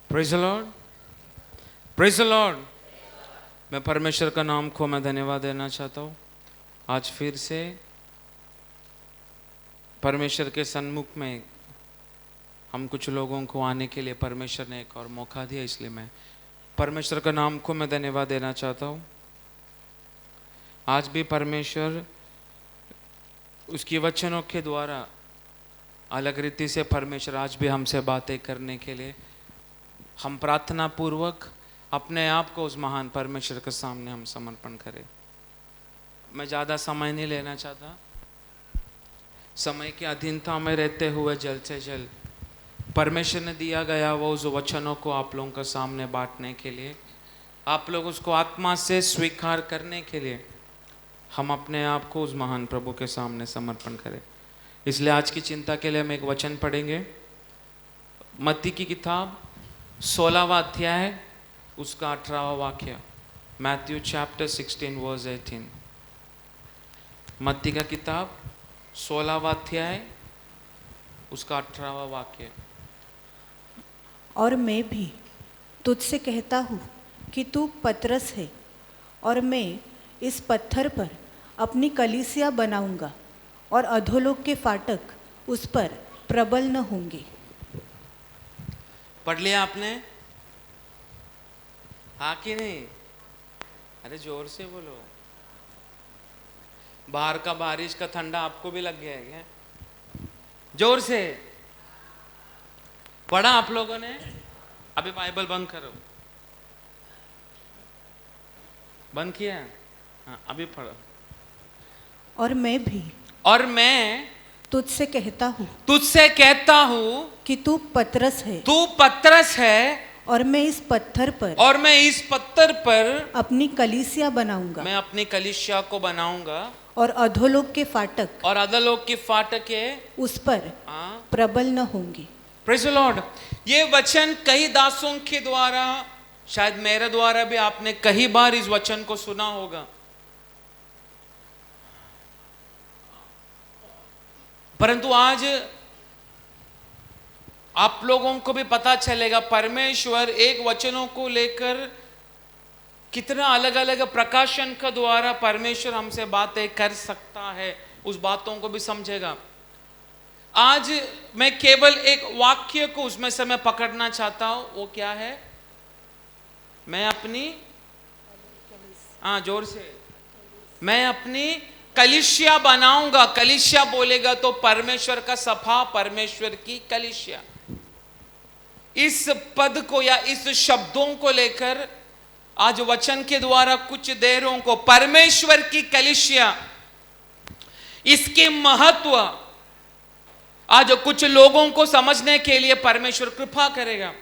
Praise the Lord, praise the Lord. मैं परमेश्वर का नाम को मैं धन्यवाद देना चाहता हूँ। आज फिर से परमेश्वर के सन्मुख में हम कुछ लोगों को आने के लिए परमेश्वर ने एक और मौका दिया, इसलिए मैं परमेश्वर का नाम को मैं धन्यवाद देना चाहता हूँ। आज भी परमेश्वर उसकी वचनों के द्वारा अलग रीति से परमेश्वर आज भी हमसे बातें करने के लिए हम प्रार्थना पूर्वक अपने आप को उस महान परमेश्वर के सामने हम समर्पण करें। मैं ज़्यादा समय नहीं लेना चाहता। समय की अधीनता में रहते हुए जल्द से जल्द परमेश्वर ने दिया गया वो उस वचनों को आप लोगों के सामने बांटने के लिए, आप लोग उसको आत्मा से स्वीकार करने के लिए हम अपने आप को उस महान प्रभु के सामने समर्पण करें। इसलिए आज की चिंता के लिए हम एक वचन पढ़ेंगे। मत्ती की किताब 16वां अध्याय उसका 18वां वाक्य। Matthew chapter 16 verse 18। मत्ती का किताब 16वां अध्याय उसका 18वां वाक्य। और मैं भी तुझसे कहता हूँ कि तू पतरस है, और मैं इस पत्थर पर अपनी कलीसिया बनाऊंगा, और अधोलोक के फाटक उस पर प्रबल न होंगे। पढ़ लिया आपने? हाँ कि नहीं? अरे जोर से बोलो। बाहर का बारिश का ठंडा आपको भी लग गया है क्या? जोर से पढ़ा आप लोगों ने? अभी बाइबल बंद करो। बंद किया? हाँ, अभी पढ़ो। और मैं तुझसे कहता हूँ कि तू पतरस है, तू पतरस है, और मैं इस पत्थर पर अपनी कलीसिया बनाऊंगा, मैं अपनी कलीसिया को बनाऊंगा, और अधोलोक के फाटक उस पर प्रबल न होंगे। Praise the Lord. ये वचन कई दासों के द्वारा, शायद मेरे द्वारा भी आपने कई बार इस वचन को सुना होगा, परंतु आज आप लोगों को भी पता चलेगा परमेश्वर एक वचनों को लेकर कितना अलग अलग प्रकाशन का द्वारा परमेश्वर हमसे बातें कर सकता है, उस बातों को भी समझेगा। आज मैं केवल एक वाक्य को उसमें से मैं पकड़ना चाहता हूं। वो क्या है? मैं अपनी जोर से, मैं अपनी कलीसिया बनाऊंगा। कलीसिया बोलेगा तो परमेश्वर का सभा, परमेश्वर की कलीसिया। इस पद को या इस शब्दों को लेकर आज वचन के द्वारा कुछ देरों को परमेश्वर की कलीसिया, इसके महत्व आज कुछ लोगों को समझने के लिए परमेश्वर कृपा करेगा,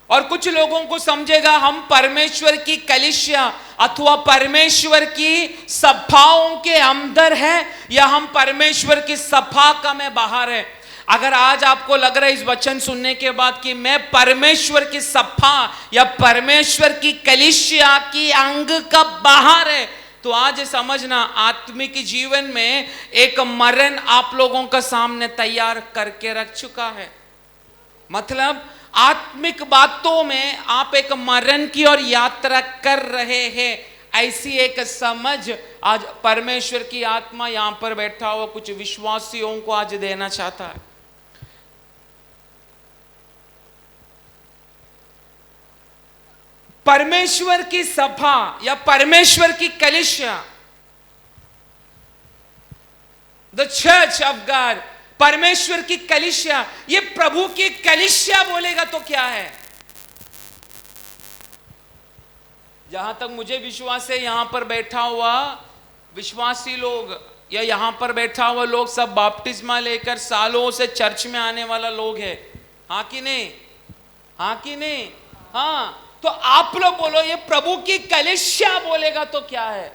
और कुछ लोगों को समझेगा हम परमेश्वर की कलीसिया अथवा परमेश्वर की सभाओं के अंदर है, या हम परमेश्वर की सभा का में बाहर है। अगर आज आपको लग रहा है इस वचन सुनने के बाद कि मैं परमेश्वर की सभा या परमेश्वर की कलीसिया की अंग का बाहर है, तो आज समझना आत्मिक जीवन में एक मरण आप लोगों का सामने तैयार करके रख चुका है। मतलब आत्मिक बातों में आप एक मरण की ओर यात्रा कर रहे हैं, ऐसी एक समझ आज परमेश्वर की आत्मा यहां पर बैठा हुआ कुछ विश्वासियों को आज देना चाहता है। परमेश्वर की सभा या परमेश्वर की कलीसिया, द चर्च ऑफ गॉड, परमेश्वर की कलीसिया, ये प्रभु की कलीसिया बोलेगा तो क्या है? जहां तक मुझे विश्वास है यहां पर बैठा हुआ विश्वासी लोग या यहां पर बैठा हुआ लोग सब बपतिस्मा लेकर सालों से चर्च में आने वाला लोग है। हाँ कि नहीं? हाँ कि नहीं? हाँ। तो आप लोग बोलो ये प्रभु की कलीसिया बोलेगा तो क्या है?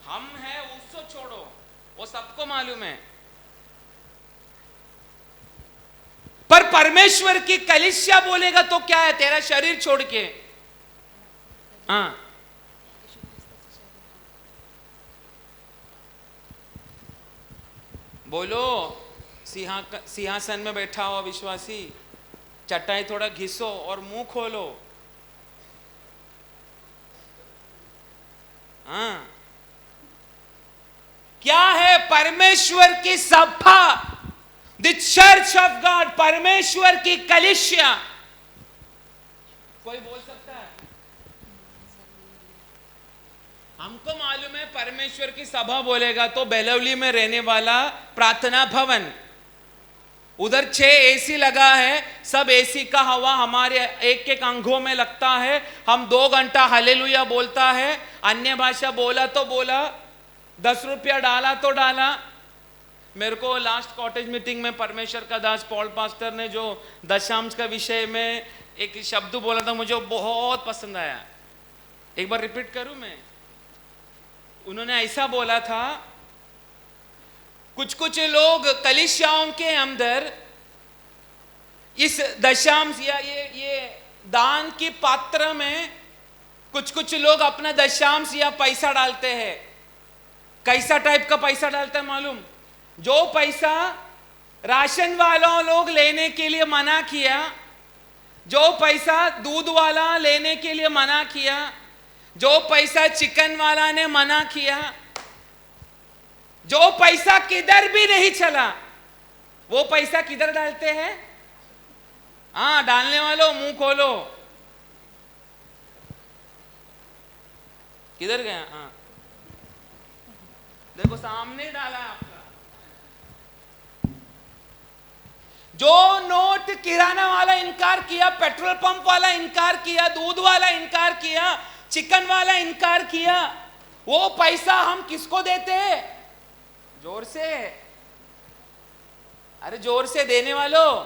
हम हैं उसको छोड़ो, वो सबको मालूम है, पर परमेश्वर की कलीसिया बोलेगा तो क्या है? तेरा शरीर छोड़ के। हाँ, बोलो। सिंहासन में बैठा हुआ विश्वासी, चटाई थोड़ा घिसो और मुंह खोलो। हाँ, क्या है परमेश्वर की सभा, द चर्च ऑफ गॉड, परमेश्वर की कलीसिया। कोई बोल सकता है? हमको मालूम है परमेश्वर की सभा बोलेगा तो बेलवली में रहने वाला प्रार्थना भवन, उधर 6 एसी लगा है, सब एसी का हवा हमारे एक एक अंगों में लगता है। हम 2 घंटा हालेलुया बोलता है, अन्य भाषा बोला तो बोला, 10 रुपया डाला तो डाला। मेरे को लास्ट कॉटेज मीटिंग में परमेश्वर का दास पॉल पास्टर ने जो दशांश का विषय में एक शब्द बोला था, मुझे बहुत पसंद आया। एक बार रिपीट करूं मैं? उन्होंने ऐसा बोला था, कुछ कुछ लोग कलीसियाओं के अंदर इस दशांश या ये दान की पात्र में कुछ कुछ लोग अपना दशांश या पैसा डालते हैं। कैसा टाइप का पैसा डालता है मालूम? जो पैसा राशन वालों लोग लेने के लिए मना किया, जो पैसा दूध वाला लेने के लिए मना किया, जो पैसा चिकन वाला ने मना किया, जो पैसा किधर भी नहीं चला, वो पैसा किधर डालते हैं? हाँ, डालने वालों मुंह खोलो। किधर गया? हाँ, देखो सामने डाला आपका। जो नोट किराना वाला इनकार किया, पेट्रोल पंप वाला इनकार किया, दूध वाला इनकार किया, चिकन वाला इनकार किया, वो पैसा हम किसको देते हैं? जोर से, अरे जोर से देने वालों,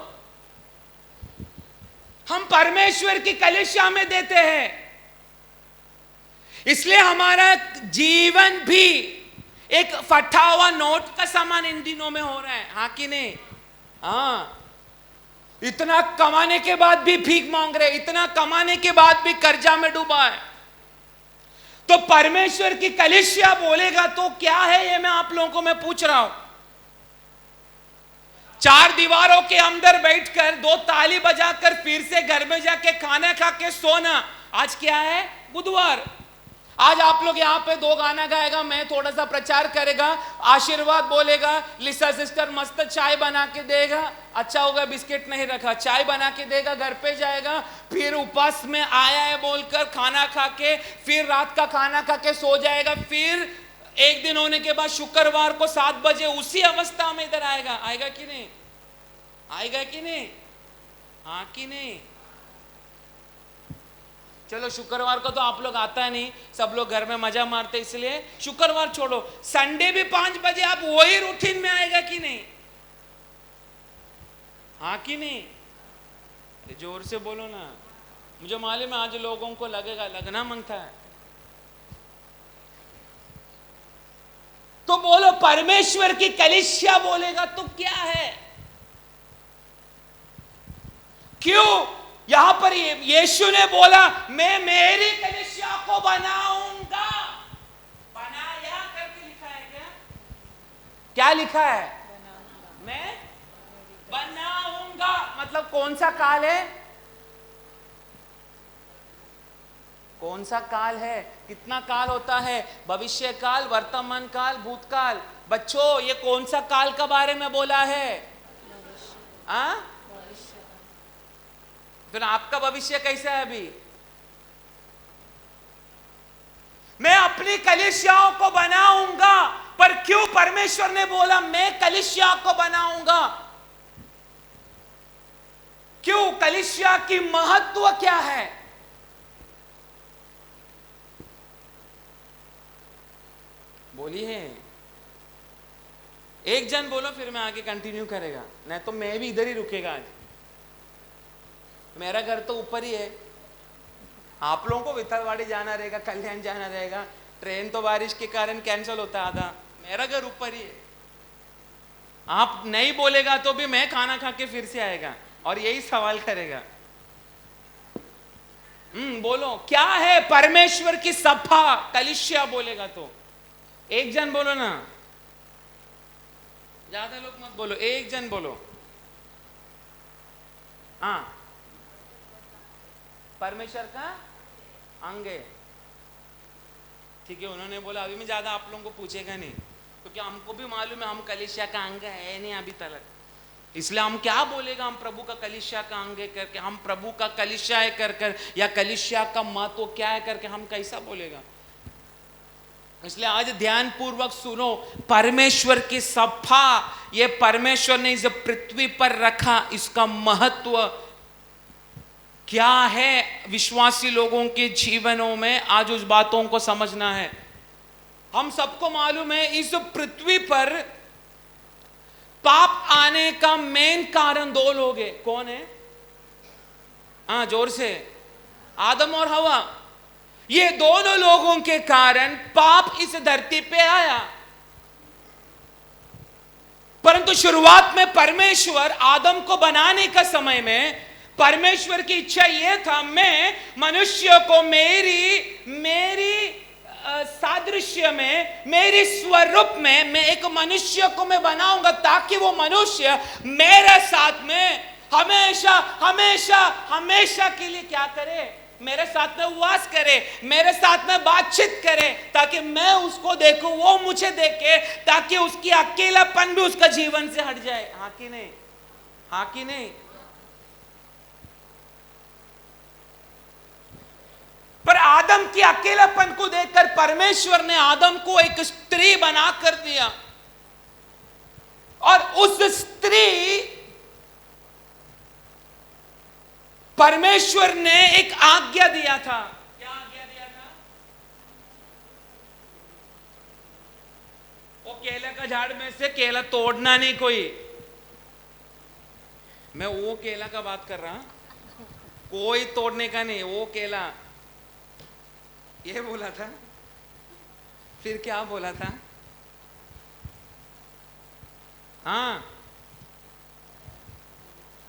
हम परमेश्वर की कलीसिया में देते हैं। इसलिए हमारा जीवन भी एक फटा हुआ नोट का समान इन दिनों में हो रहा है। हाँ कि नहीं? हाँ, इतना कमाने के बाद भी भीख मांग रहे, इतना कमाने के बाद भी कर्जा में डूबा है। तो परमेश्वर की कलीसिया बोलेगा तो क्या है ये मैं आप लोगों को मैं पूछ रहा हूं। 4 दीवारों के अंदर बैठकर 2 ताली बजाकर फिर से घर में जाके खाना खा के सोना। आज क्या है? बुधवार। आज आप लोग यहाँ पे 2 गाना गाएगा, मैं थोड़ा सा प्रचार करेगा, आशीर्वाद बोलेगा, लिसा सिस्टर मस्त चाय बना के देगा, अच्छा होगा बिस्किट नहीं रखा, चाय बना के देगा, घर पे जाएगा, फिर उपवास में आया है बोलकर खाना खा के फिर रात का खाना खा के सो जाएगा। फिर एक दिन होने के बाद शुक्रवार को 7 बजे उसी अवस्था में इधर आएगा। आएगा कि नहीं? आएगा कि नहीं? हाँ कि नहीं? चलो शुक्रवार को तो आप लोग आता नहीं, सब लोग घर में मजा मारते, इसलिए शुक्रवार छोड़ो, संडे भी 5 बजे आप वही रूटीन में आएगा कि नहीं? हाँ कि नहीं? जोर से बोलो ना, मुझे मालूम है आज लोगों को लगेगा, लगना मांगता है। तो बोलो परमेश्वर की कलीसिया बोलेगा तो क्या है? क्यों? यहां पर यीशु ने बोला मैं मेरी कलीसिया को बनाऊंगा। बनाया करके लिखा है क्या? क्या लिखा है? मैं बनाऊंगा। मतलब कौन सा काल है? कौन सा काल है? कितना काल होता है? भविष्य काल, वर्तमान काल, भूतकाल। बच्चों ये कौन सा काल के बारे में बोला है? हाँ, फिर आपका भविष्य कैसा है अभी? मैं अपनी कलीसियाओं को बनाऊंगा। पर क्यों परमेश्वर ने बोला मैं कलीसिया को बनाऊंगा? क्यों? कलीसिया की महत्व क्या है? बोलिए, एक जन बोलो फिर मैं आगे कंटिन्यू करेगा, नहीं तो मैं भी इधर ही रुकेगा। आज मेरा घर तो ऊपर ही है, आप लोगों को विथलवाड़ी जाना रहेगा, कल्याण जाना रहेगा, ट्रेन तो बारिश के कारण कैंसिल होता है आधा। मेरा घर ऊपर ही है, आप नहीं बोलेगा तो भी मैं खाना खा के फिर से आएगा और यही सवाल करेगा। बोलो क्या है परमेश्वर की सभा कलीसिया बोलेगा तो? एक जन बोलो ना, ज्यादा लोग मत बोलो, एक जन बोलो। हाँ परमेश्वर का अंग है। ठीक है, उन्होंने बोला अभी मैं ज्यादा आप लोगों को पूछेगा नहीं, क्योंकि हमको भी मालूम है हम कलीसिया का अंग है नहीं अभी तक, इसलिए हम क्या बोलेगा हम प्रभु का कलीसिया का अंग है करके, हम प्रभु का कलीसिया है कर या कलीसिया का महत्व क्या है करके हम कैसा बोलेगा। इसलिए आज ध्यान पूर्वक सुनो, परमेश्वर की सभा, ये परमेश्वर ने इस पृथ्वी पर रखा, इसका महत्व क्या है विश्वासी लोगों के जीवनों में, आज उस बातों को समझना है। हम सबको मालूम है इस पृथ्वी पर पाप आने का मेन कारण दो लोग हैं। कौन है? हाँ जोर से, आदम और हवा। ये दोनों लोगों के कारण पाप इस धरती पे आया। परंतु शुरुआत में परमेश्वर आदम को बनाने का समय में परमेश्वर की इच्छा यह था, मैं मनुष्य को मेरी सादृश्य में, मेरे स्वरूप में मैं एक मनुष्य को मैं बनाऊंगा, ताकि वो मनुष्य मेरे साथ में हमेशा हमेशा हमेशा के लिए क्या करे, मेरे साथ में वास करे, मेरे साथ में बातचीत करे, ताकि मैं उसको देखूं, वो मुझे देखे, ताकि उसकी अकेलापन भी उसका जीवन से हट जाए। हाँ कि नहीं? हाँ कि नहीं? पर आदम की अकेलापन को देखकर परमेश्वर ने आदम को एक स्त्री बना कर दिया, और उस स्त्री, परमेश्वर ने एक आज्ञा दिया था। क्या आज्ञा दिया था? वो केला का झाड़ में से केला तोड़ना नहीं कोई। मैं वो केला का बात कर रहा, कोई तोड़ने का नहीं, वो केला, ये बोला था। फिर क्या बोला था? हाँ,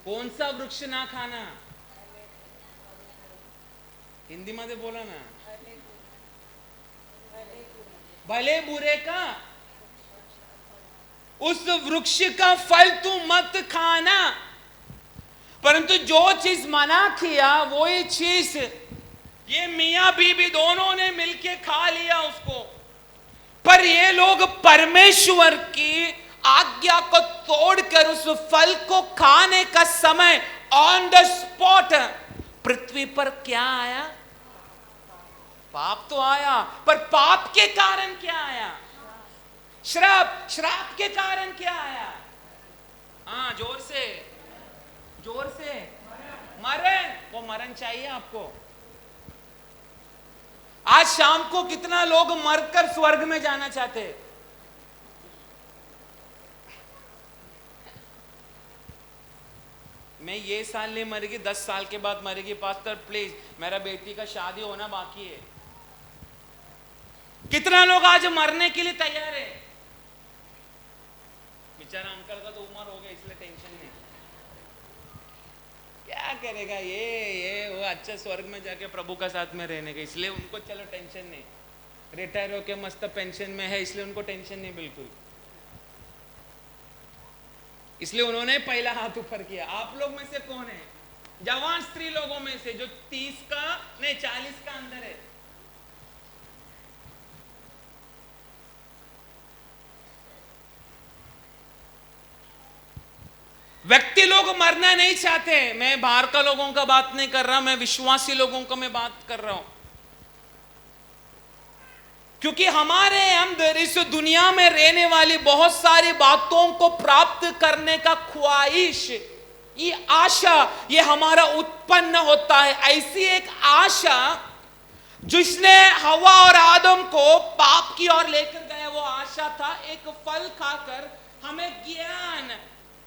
कौन सा वृक्ष ना खाना, हिंदी मध्ये बोला ना, भले बुरे का, उस वृक्ष का फल तू मत खाना। परंतु जो चीज मना किया वही चीज ये मियां बीबी दोनों ने मिलके खा लिया उसको। पर ये लोग परमेश्वर की आज्ञा को तोड़कर उस फल को खाने का समय ऑन द स्पॉट पृथ्वी पर क्या आया? पाप तो आया, पर पाप के कारण क्या आया? श्राप। श्राप के कारण क्या आया? हाँ जोर से, जोर से, मरण। वो मरण चाहिए आपको? आज शाम को कितना लोग मरकर स्वर्ग में जाना चाहते हैं? मैं ये साल नहीं मरेगी, 10 साल के बाद मरेगी। पास्टर प्लीज, मेरा बेटी का शादी होना बाकी है। कितना लोग आज मरने के लिए तैयार है? बेचारा अंकल का तो उम्र हो गया, इसलिए टेंशन नहीं। क्या करेगा ये वो अच्छा स्वर्ग में जाके प्रभु का साथ में रहने का, इसलिए उनको चलो टेंशन नहीं। रिटायर होके मस्त पेंशन में है, इसलिए उनको टेंशन नहीं बिल्कुल। इसलिए उन्होंने पहला हाथ ऊपर किया। आप लोग में से कौन है जवान स्त्री लोगों में से जो 30 का नहीं 40 का अंदर है? व्यक्ति लोग मरना नहीं चाहते। मैं बाहर का लोगों का बात नहीं कर रहा, मैं विश्वासी लोगों का मैं बात कर रहा हूं। क्योंकि हमारे अंदर इस दुनिया में रहने वाली बहुत सारी बातों को प्राप्त करने का ख्वाहिश, ये आशा, ये हमारा उत्पन्न होता है। ऐसी एक आशा जिसने हवा और आदम को पाप की ओर लेकर गया, वो आशा था एक फल खाकर हमें ज्ञान,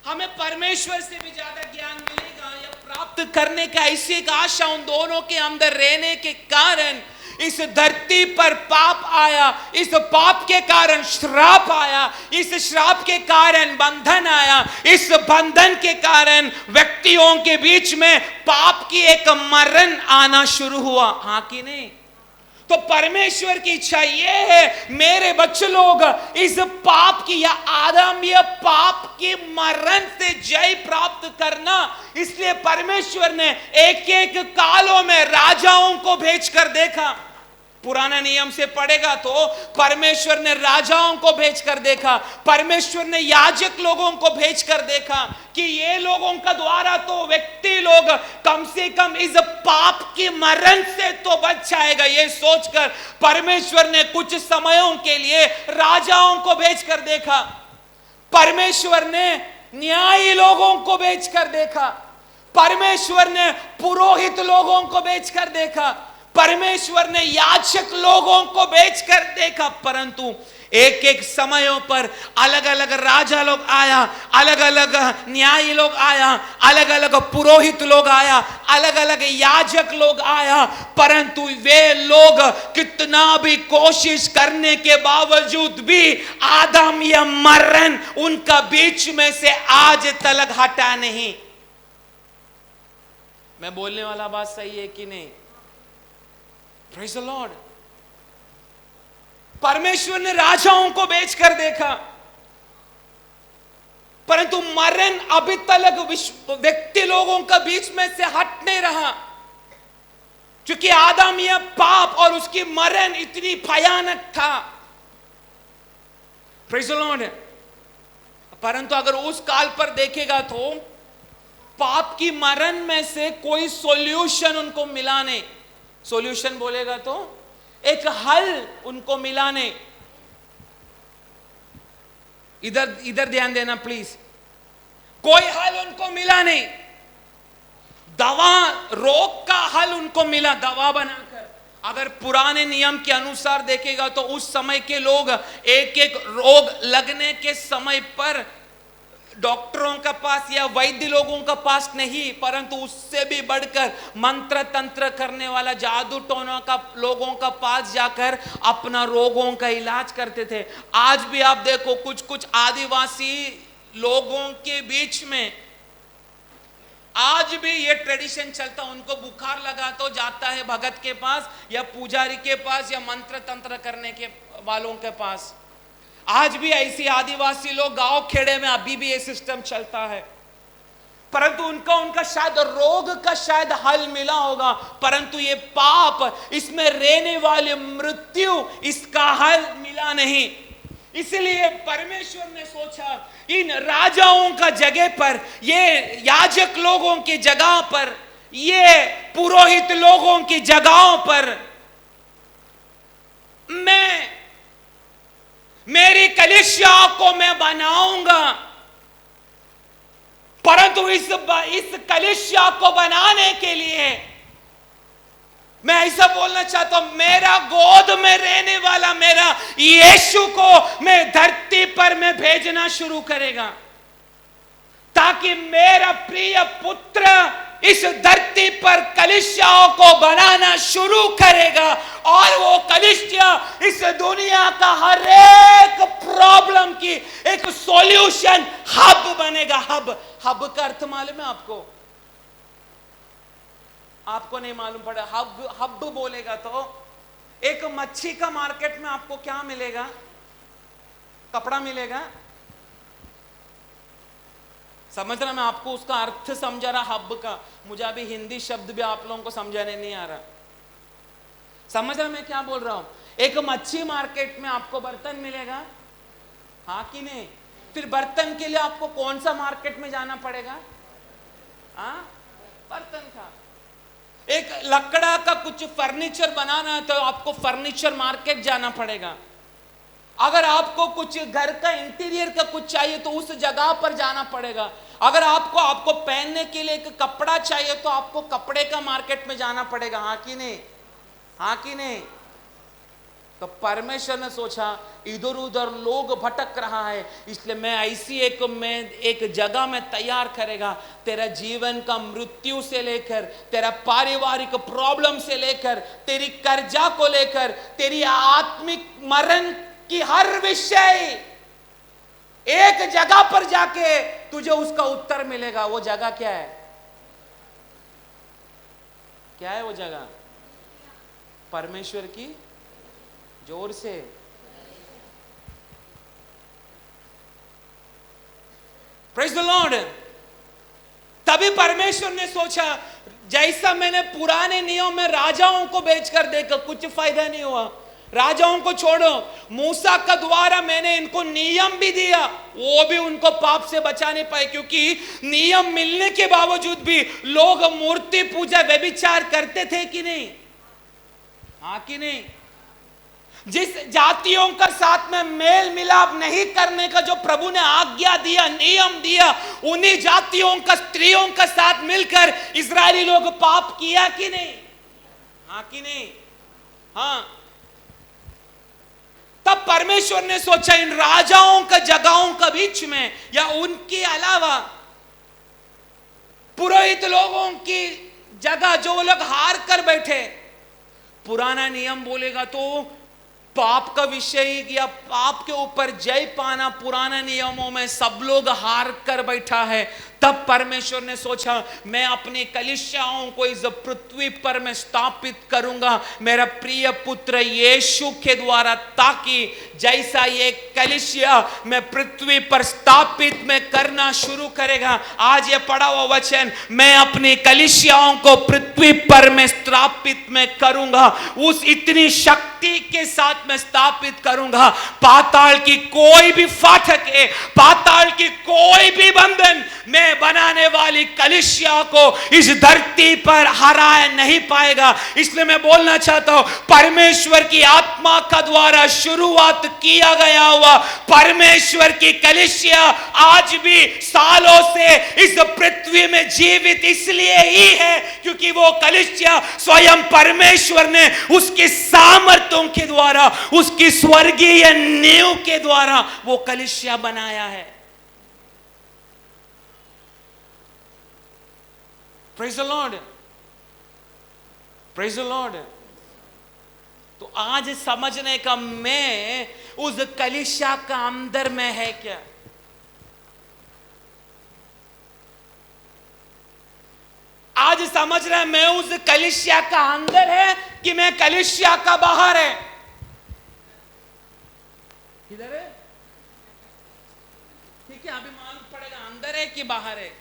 हमें परमेश्वर से भी ज्यादा ज्ञान मिलेगा या प्राप्त करने का। ऐसी एक आशा उन दोनों के अंदर रहने के कारण इस धरती पर पाप आया, इस पाप के कारण श्राप आया, इस श्राप के कारण बंधन आया, इस बंधन के कारण व्यक्तियों के बीच में पाप की एक मरण आना शुरू हुआ। हाँ कि नहीं? तो परमेश्वर की इच्छा यह है, मेरे बच्चे लोग इस पाप की या आदमीय पाप की मरण से जय प्राप्त करना, इसलिए परमेश्वर ने एक एक कालों में राजाओं को भेजकर देखा। पुराना नियम से पढ़ेगा तो परमेश्वर ने राजाओं को भेजकर देखा, परमेश्वर ने याजक लोगों को भेजकर देखा कि ये लोगों का द्वारा तो व्यक्ति लोग कम से कम इस पाप की मरण से तो बच जाएगा। ये सोचकर परमेश्वर ने कुछ समयों के लिए राजाओं को भेजकर देखा, परमेश्वर ने न्यायी लोगों को भेजकर देखा, परमेश्वर ने पुरोहित लोगों को भेजकर देखा, परमेश्वर ने याजक लोगों को भेजकर देखा। परंतु एक एक समयों पर अलग अलग राजा लोग आया, अलग अलग न्यायी लोग आया, अलग अलग पुरोहित लोग आया, अलग अलग याजक लोग आया, परंतु वे लोग कितना भी कोशिश करने के बावजूद भी आदम या मरण उनका बीच में से आज तक हटा नहीं। मैं बोलने वाला बात सही है कि नहीं? Praise the Lord। परमेश्वर ने राजाओं को बेचकर देखा, परंतु मरण अभी तक व्यक्ति लोगों का बीच में से हट नहीं रहा, क्योंकि आदमीय पाप और उसकी मरण इतनी भयानक था। Praise the Lord। परंतु अगर उस काल पर देखेगा तो पाप की मरण में से कोई सॉल्यूशन उनको मिला नहीं। सॉल्यूशन बोलेगा तो एक हल उनको मिला नहीं। इधर ध्यान देना प्लीज। कोई हल उनको मिला नहीं। दवा, रोग का हल उनको मिला दवा बनाकर। अगर पुराने नियम के अनुसार देखेगा तो उस समय के लोग एक एक रोग लगने के समय पर डॉक्टरों का पास या वैद्य लोगों का पास नहीं, परंतु उससे भी बढ़कर मंत्र तंत्र करने वाला जादू टोना का लोगों का पास जाकर अपना रोगों का इलाज करते थे। आज भी आप देखो कुछ कुछ आदिवासी लोगों के बीच में आज भी ये ट्रेडिशन चलता, उनको बुखार लगा तो जाता है भगत के पास या पुजारी के पास या मंत्र तंत्र करने के वालों के पास। आज भी ऐसी आदिवासी लोग गांव खेड़े में अभी भी ये सिस्टम चलता है, परंतु उनका शायद रोग का शायद हल मिला होगा, परंतु ये पाप, इसमें रहने वाली मृत्यु, इसका हल मिला नहीं। इसलिए परमेश्वर ने सोचा इन राजाओं का जगह पर, ये याजक लोगों की जगह पर, ये पुरोहित लोगों की जगहों पर मेरी कलीसिया को मैं बनाऊंगा। परंतु इस कलीसिया को बनाने के लिए मैं ऐसा बोलना चाहता हूं, मेरा गोद में रहने वाला मेरा यीशु को मैं धरती पर मैं भेजना शुरू करेगा, ताकि मेरा प्रिय पुत्र इस धरती पर कलीसियाओं को बनाना शुरू करेगा, और वो कलीसिया इस दुनिया का हर एक प्रॉब्लम की एक सॉल्यूशन हब बनेगा। हब का अर्थ मालूम है आपको? आपको नहीं मालूम पड़ा? हब बोलेगा तो एक मच्छी का मार्केट में आपको क्या मिलेगा? कपड़ा मिलेगा। समझ रहा? मैं आपको उसका अर्थ समझा रहा हब का। मुझे अभी हिंदी शब्द भी आप लोगों को समझाने नहीं आ रहा। समझ रहा मैं क्या बोल रहा हूं? एक मच्छी मार्केट में आपको बर्तन मिलेगा, हाँ कि नहीं? फिर बर्तन के लिए आपको कौन सा मार्केट में जाना पड़ेगा? हाँ, बर्तन का। एक लकड़ा का कुछ फर्नीचर बनाना है तो आपको फर्नीचर मार्केट जाना पड़ेगा। अगर आपको कुछ घर का इंटीरियर का कुछ चाहिए तो उस जगह पर जाना पड़ेगा। अगर आपको पहनने के लिए एक कपड़ा चाहिए तो आपको कपड़े का मार्केट में जाना पड़ेगा, हाँ कि नहीं? हाँ कि नहीं? तो परमेश्वर ने सोचा इधर उधर लोग भटक रहा है, इसलिए मैं ऐसी एक जगह में तैयार करेगा। तेरा जीवन का मृत्यु से लेकर, तेरा पारिवारिक प्रॉब्लम से लेकर, तेरी कर्जा को लेकर, तेरी आत्मिक मरण की हर विषय एक जगह पर जाके तुझे उसका उत्तर मिलेगा। वो जगह क्या है? क्या है वो जगह? परमेश्वर की, जोर से। Praise the Lord. तभी परमेश्वर ने सोचा, जैसा मैंने पुराने नियम में राजाओं को बेचकर देखा, कुछ फायदा नहीं हुआ, राजाओं को छोड़ो, मूसा का द्वारा मैंने इनको नियम भी दिया, वो भी उनको पाप से बचा नहीं पाए, क्योंकि नियम मिलने के बावजूद भी लोग मूर्ति पूजा व्यभिचार करते थे कि नहीं? हाँ कि नहीं? जिस जातियों का साथ में मेल मिलाप नहीं करने का जो प्रभु ने आज्ञा दिया, नियम दिया, उन्हीं जातियों का, स्त्रियों का साथ मिलकर इस्राएली लोग पाप किया कि नहीं? हाँ कि नहीं? हाँ। तब परमेश्वर ने सोचा, इन राजाओं का जगहों का बीच में या उनके अलावा पुरोहित लोगों की जगह जो वो लोग हार कर बैठे, पुराना नियम बोलेगा तो पाप का विषय या पाप के ऊपर जय पाना पुराना नियमों में सब लोग हार कर बैठा है। तब परमेश्वर ने सोचा, मैं अपनी कलीसियाओं को इस पृथ्वी पर मैं स्थापित करूंगा मेरा प्रिय पुत्र यीशु के द्वारा, ताकि जैसा ये कलीसिया मैं पृथ्वी पर स्थापित में करना शुरू करेगा। आज ये पढ़ा हुआ वचन, मैं अपनी कलीसियाओं को पृथ्वी पर मैं स्थापित में करूंगा, उस इतनी शक्ति के साथ मैं स्थापित करूंगा, पाताल की कोई भी फाटक है, पाताल की कोई भी बंधन मैं बनाने वाली कलीसिया को इस धरती पर हरा नहीं पाएगा। इसलिए मैं बोलना चाहता हूं, परमेश्वर की आत्मा का द्वारा शुरुआत किया गया हुआ परमेश्वर की कलीसिया आज भी सालों से इस पृथ्वी में जीवित इसलिए ही है क्योंकि वो कलीसिया स्वयं परमेश्वर ने उसकी सामर्थ्यों के द्वारा, उसकी स्वर्गीय नींव के द्वारा वो कलीसिया बनाया है। Praise the Lord. Praise the Lord. तो आज समझने का, मैं उस कलीसिया का अंदर में है क्या? आज समझ रहे हैं, मैं उस कलीसिया का अंदर है कि मैं कलीसिया का बाहर है? किधर है? ठीक है, अभी मालूम पड़ेगा अंदर है कि बाहर है।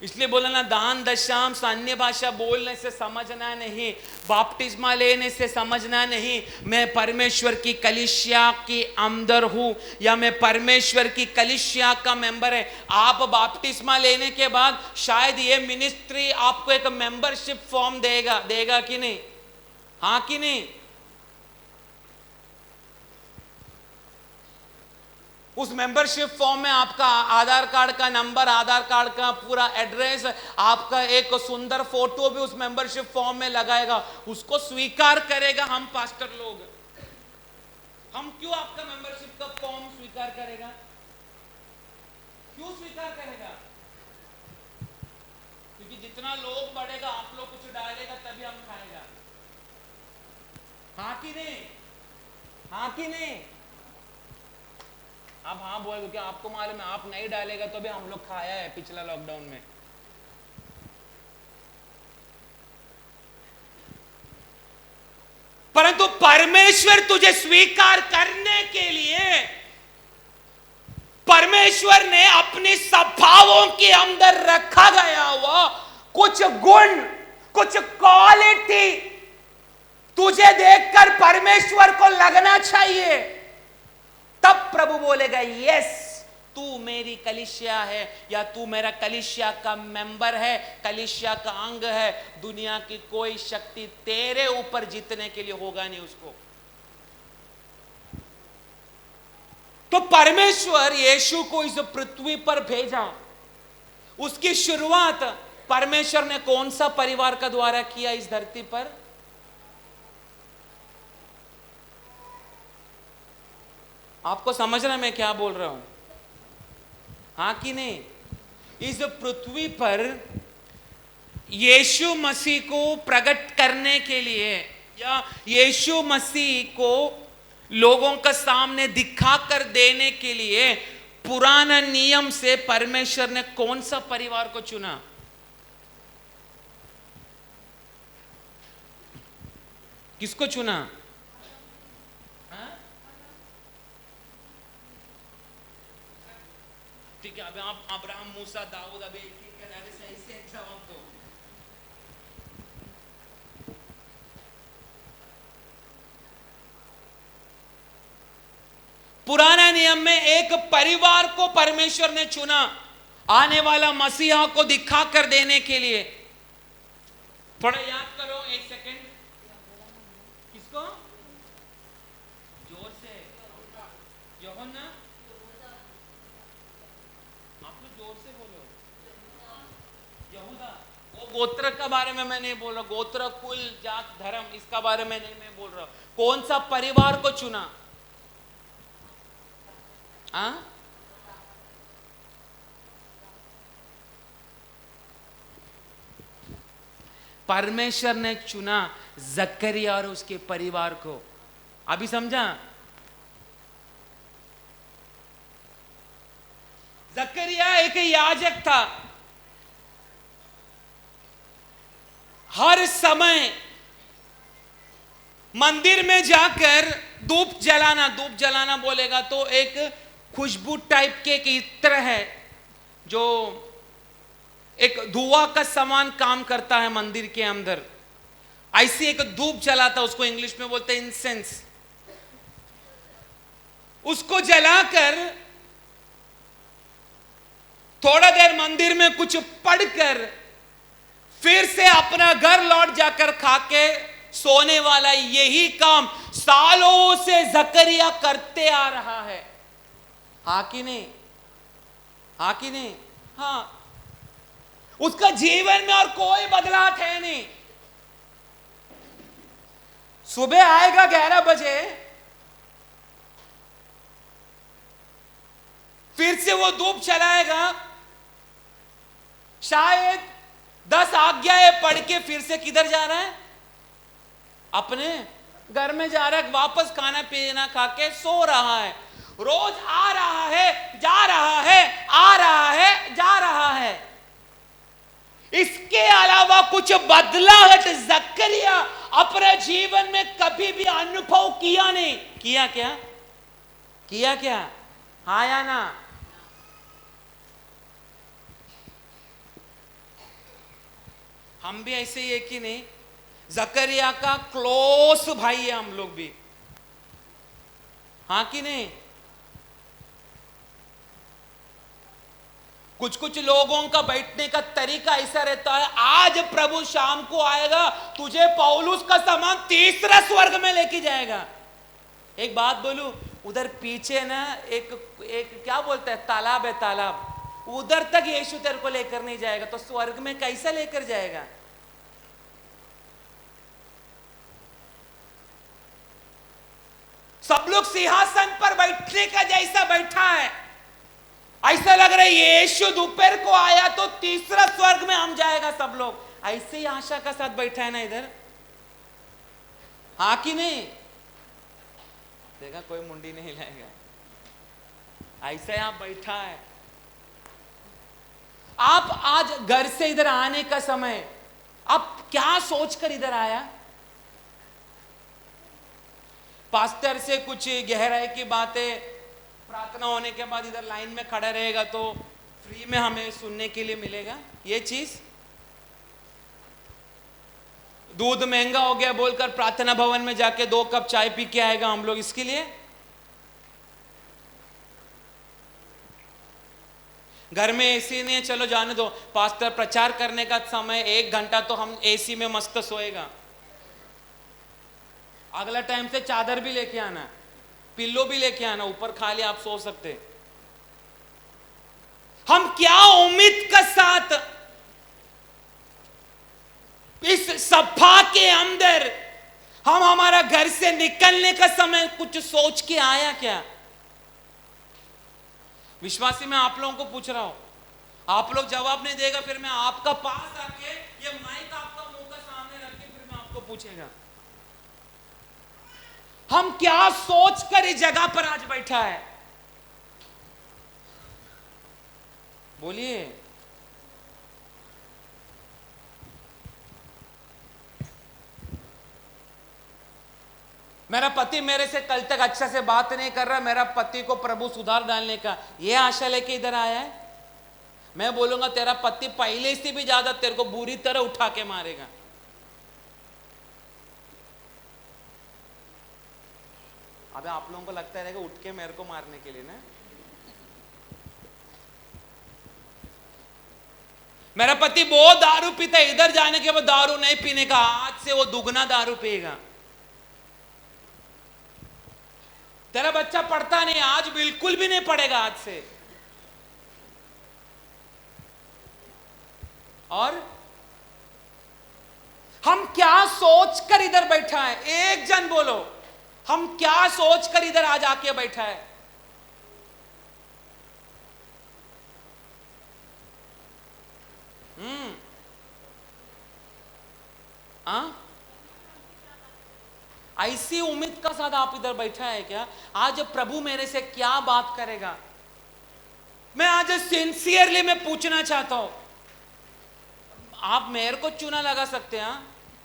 इसलिए बोला ना, दान दशांश अन्य भाषा बोलने से समझना नहीं, बपतिस्मा लेने से समझना नहीं, मैं परमेश्वर की कलीसिया के अंदर हूं या मैं परमेश्वर की कलीसिया का मेंबर है। आप बपतिस्मा लेने के बाद शायद ये मिनिस्ट्री आपको एक मेंबरशिप फॉर्म देगा कि नहीं? हाँ कि नहीं? उस मेंबरशिप फॉर्म में आपका आधार कार्ड का नंबर, आधार कार्ड का पूरा एड्रेस, आपका एक सुंदर फोटो भी उस मेंबरशिप फॉर्म में लगाएगा। उसको स्वीकार करेगा हम पास्टर लोग। हम क्यों आपका मेंबरशिप का फॉर्म स्वीकार करेगा? क्यों स्वीकार करेगा? क्योंकि जितना लोग बढ़ेगा, आप लोग कुछ डालेगा तभी हम खाएगा। हाँ कि नहीं? हाँ कि नहीं? आप हाँ बोल, क्योंकि आपको मालूम है आप नहीं डालेगा तो भी हम लोग खाया है पिछला लॉकडाउन में। परंतु परमेश्वर तुझे स्वीकार करने के लिए परमेश्वर ने अपने स्वभावों के अंदर रखा गया हुआ कुछ गुण, कुछ क्वालिटी तुझे देखकर परमेश्वर को लगना चाहिए। तब प्रभु बोलेगा, यस तू मेरी कलीसिया है या तू मेरा कलीसिया का मेंबर है, कलीसिया का अंग है। दुनिया की कोई शक्ति तेरे ऊपर जीतने के लिए होगा नहीं उसको। तो परमेश्वर यीशु को इस पृथ्वी पर भेजा। उसकी शुरुआत परमेश्वर ने कौन सा परिवार का द्वारा किया इस धरती पर? आपको समझ रहा है मैं क्या बोल रहा हूं? हाँ कि नहीं? इस पृथ्वी पर यीशु मसीह को प्रकट करने के लिए या यीशु मसीह को लोगों का सामने दिखा कर देने के लिए पुराना नियम से परमेश्वर ने कौन सा परिवार को चुना? किसको चुना? हाँ? ठीक है, अभी आप अब्राहम, मूसा, दाऊद, अभी एक एक करके सही से जवाब दो। पुराना नियम में एक परिवार को परमेश्वर ने चुना आने वाला मसीहा को दिखा कर देने के लिए। थोड़ा याद करो, एक सेकंड। किसको? जोर से। यूहन्ना, आप लोग जोर से बोलो। यहूदा। वो गोत्र का बारे में मैं नहीं बोल रहा, गोत्र, कुल, जात, धर्म, इसका बारे में नहीं मैं बोल रहा। कौन सा परिवार को चुना? हाँ? परमेश्वर ने चुना जकरिया और उसके परिवार को। अभी समझा? जकरिया एक याजक था। हर समय मंदिर में जाकर धूप जलाना बोलेगा तो एक खुशबू टाइप के एक इत्र है जो एक धुआं का समान काम करता है मंदिर के अंदर। ऐसी एक धूप जलाता, उसको इंग्लिश में बोलते हैं इंसेंस। उसको जलाकर थोड़ा देर मंदिर में कुछ पढ़कर फिर से अपना घर लौट जाकर खाके सोने वाला, यही काम सालों से जकरिया करते आ रहा है। हाँ कि नहीं? हाँ कि नहीं? हाँ। उसका जीवन में और कोई बदलाव है नहीं। सुबह आएगा 11 बजे, फिर से वो धूप चलाएगा, शायद 10 आज्ञाएं पढ़ के फिर से किधर जा रहा है? अपने घर में जा रहा है, वापस खाना पीना खा के सो रहा है। रोज आ रहा है, जा रहा है, आ रहा है, जा रहा है। इसके अलावा कुछ बदलाव जकरिया अपने जीवन में कभी भी अनुभव किया नहीं। किया क्या? किया क्या? हाँ या ना? हम भी ऐसे ही है कि नहीं? जकरिया का क्लोज भाई है हम लोग भी। हाँ कि नहीं? कुछ कुछ लोगों का बैठने का तरीका ऐसा रहता है, आज प्रभु शाम को आएगा, तुझे पौलुस का समान तीसरा स्वर्ग में लेके जाएगा। एक बात बोलूं, उधर पीछे ना एक क्या बोलते हैं, तालाब है, तालाब, उधर तक यीशु तेरे को लेकर नहीं जाएगा तो स्वर्ग में कैसे लेकर जाएगा? सब लोग सिंहासन पर बैठने का जैसा बैठा है, ऐसा लग रहा है यीशु दोपहर को आया तो तीसरा स्वर्ग में हम जाएगा सब लोग। ऐसे ही आशा का साथ बैठा है ना इधर। हाँ कि नहीं? देखा, कोई मुंडी नहीं लाएगा। ऐसा यहां बैठा है। आप आज घर से इधर आने का समय आप क्या सोचकर इधर आया? पास्टर से कुछ गहराई की बातें, प्रार्थना होने के बाद इधर लाइन में खड़ा रहेगा तो फ्री में हमें सुनने के लिए मिलेगा ये चीज। दूध महंगा हो गया बोलकर प्रार्थना भवन में जाके 2 कप चाय पी के आएगा हम लोग इसके लिए? घर में एसी नहीं है, चलो जाने दो, पास्टर प्रचार करने का समय 1 घंटा तो हम एसी में मस्त सोएगा। अगला टाइम से चादर भी लेके आना, पिल्लो भी लेके आना, ऊपर खाली आप सो सकते। हम क्या उम्मीद के साथ इस सभा के अंदर हम हमारा घर से निकलने का समय कुछ सोच के आया क्या? विश्वासी मैं आप लोगों को पूछ रहा हूं, आप लोग जवाब नहीं देगा फिर मैं आपका पास आके ये माइक आपका मुंह का सामने रख के फिर मैं आपको पूछेगा, हम क्या सोचकर इस जगह पर आज बैठा है? बोलिए। मेरा पति मेरे से कल तक अच्छा से बात नहीं कर रहा, मेरा पति को प्रभु सुधार डालने का ये आशा लेके इधर आया है। मैं बोलूंगा तेरा पति पहले से भी ज्यादा तेरे को बुरी तरह उठा के मारेगा। अबे आप लोगों को लगता रहेगा उठ के मेरे को मारने के लिए ना। मेरा पति बहुत दारू पीता है, इधर जाने के बाद दारू नहीं पीने का, आज से वो दुगना दारू पिएगा। तेरा बच्चा पढ़ता नहीं, आज बिल्कुल भी नहीं पढ़ेगा आज से। और हम क्या सोचकर इधर बैठा है, एक जन बोलो, हम क्या सोचकर इधर आज आके बैठा है। ऐसी उम्मीद का साथ आप इधर बैठा है क्या? आज प्रभु मेरे से क्या बात करेगा? मैं आज सिंसियरली मैं पूछना चाहता हूं। आप मेरे को चूना लगा सकते हैं,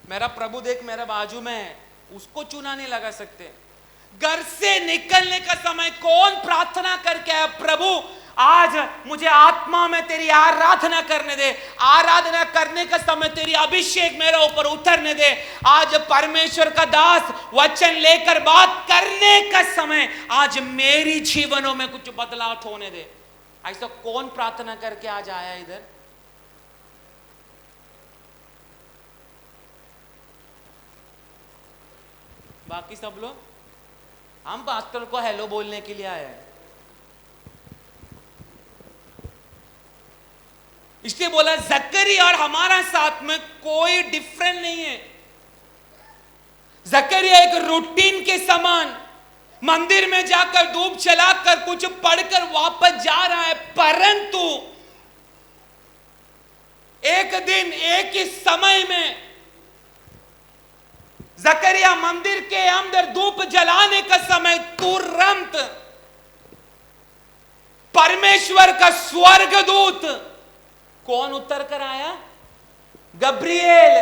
मेरा प्रभु देख मेरे बाजू में है, उसको चूना नहीं लगा सकते। घर से निकलने का समय कौन प्रार्थना करके आया, प्रभु आज मुझे आत्मा में तेरी आराधना करने दे, आराधना करने का समय तेरी अभिषेक मेरे ऊपर उतरने दे। आज परमेश्वर का दास वचन लेकर बात करने का समय आज मेरी जीवनों में कुछ बदलाव होने दे। ऐसा कौन प्रार्थना करके आज आया इधर? बाकी सब लोग हम पास्टर को हेलो बोलने के लिए आए हैं। इसलिए बोला जकरिया और हमारा साथ में कोई डिफरेंट नहीं है। जकरिया एक रूटीन के समान मंदिर में जाकर धूप जलाकर कुछ पढ़कर वापस जा रहा है, परंतु एक दिन एक ही समय में जकरिया मंदिर के अंदर धूप जलाने का समय तुरंत परमेश्वर का स्वर्गदूत कौन उतर कर आया? गब्रिएल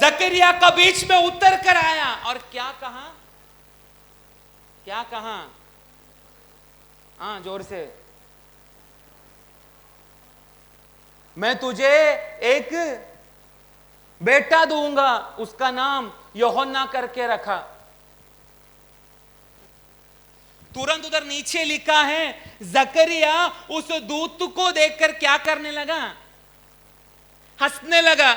जकरिया का बीच में उतर कर आया और क्या कहा? क्या कहा? हाँ जोर से, मैं तुझे एक बेटा दूंगा, उसका नाम यूहन्ना करके रखा। तुरंत उधर नीचे लिखा है जकरिया उस दूत को देखकर क्या करने लगा? हंसने लगा।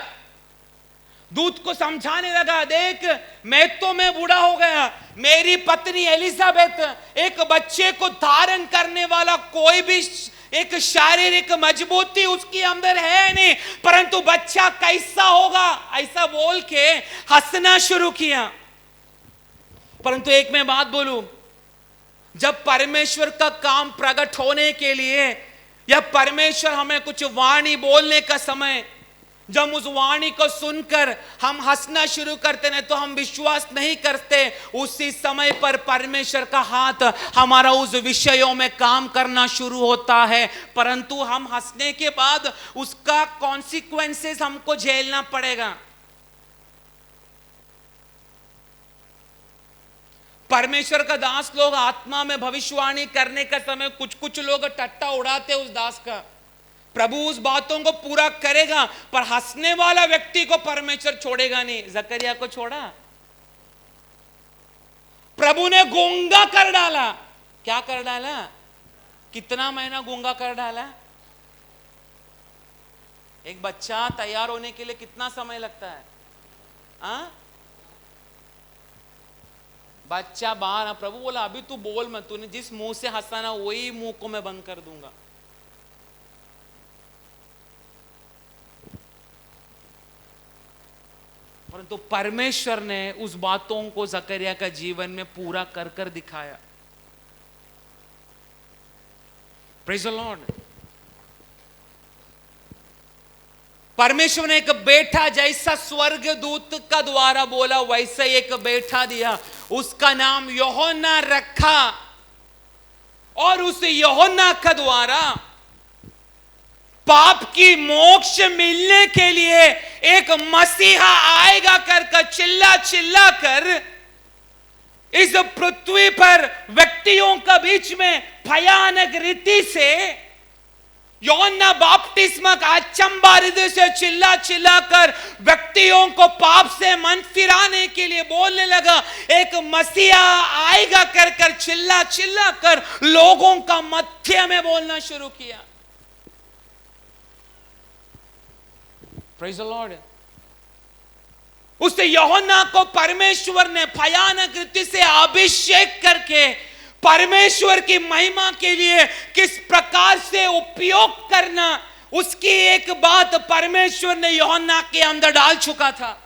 दूत को समझाने लगा, देख मैं बूढ़ा हो गया, मेरी पत्नी एलिजाबेथ एक बच्चे को धारण करने वाला कोई भी एक शारीरिक मजबूती उसके अंदर है नहीं, परंतु बच्चा कैसा होगा ऐसा बोल के हंसना शुरू किया। परंतु एक मैं बात बोलूं, जब परमेश्वर का काम प्रकट होने के लिए या परमेश्वर हमें कुछ वाणी बोलने का समय, जब उस वाणी को सुनकर हम हंसना शुरू करते हैं तो हम विश्वास नहीं करते, उसी समय पर परमेश्वर का हाथ हमारा उस विषयों में काम करना शुरू होता है। परंतु हम हंसने के बाद उसका कॉन्सिक्वेंसेस हमको झेलना पड़ेगा। परमेश्वर का दास लोग आत्मा में भविष्यवाणी करने का समय कुछ कुछ लोग टट्टा उड़ाते उस दास का। प्रभु उस बातों को पूरा करेगा, पर हंसने वाला व्यक्ति को परमेश्वर छोड़ेगा नहीं। जकरिया को छोड़ा, प्रभु ने गूंगा कर डाला। क्या कर डाला? कितना महीना गूंगा कर डाला? एक बच्चा तैयार होने के लिए कितना समय लगता है? बच्चा बाहर, प्रभु बोला अभी तू बोल मत, तूने जिस मुंह से हंसाना वही मुंह को मैं बंद कर दूंगा। परंतु परमेश्वर ने उस बातों को जकरिया का जीवन में पूरा कर कर दिखाया। Praise the Lord. परमेश्वर ने एक बेटा जैसा स्वर्गदूत का द्वारा बोला वैसा एक बेटा दिया, उसका नाम यूहन्ना रखा। और उस यूहन्ना का द्वारा पाप की मोक्ष मिलने के लिए एक मसीहा आएगा कर चिल्ला चिल्ला कर इस पृथ्वी पर व्यक्तियों का बीच में भयानक रीति से यूहन्ना बपतिस्मा का अचंबा हृदय से चिल्ला चिल्ला कर व्यक्तियों को पाप से मन फिराने के लिए बोलने लगा, एक मसीहा आएगा कर कर चिल्ला चिल्ला कर लोगों का मध्य में बोलना शुरू किया। Praise the Lord. उससे यूहन्ना को परमेश्वर ने भयानक रीति से अभिषेक करके परमेश्वर की महिमा के लिए किस प्रकार से उपयोग करना, उसकी एक बात परमेश्वर ने यूहन्ना के अंदर डाल चुका था।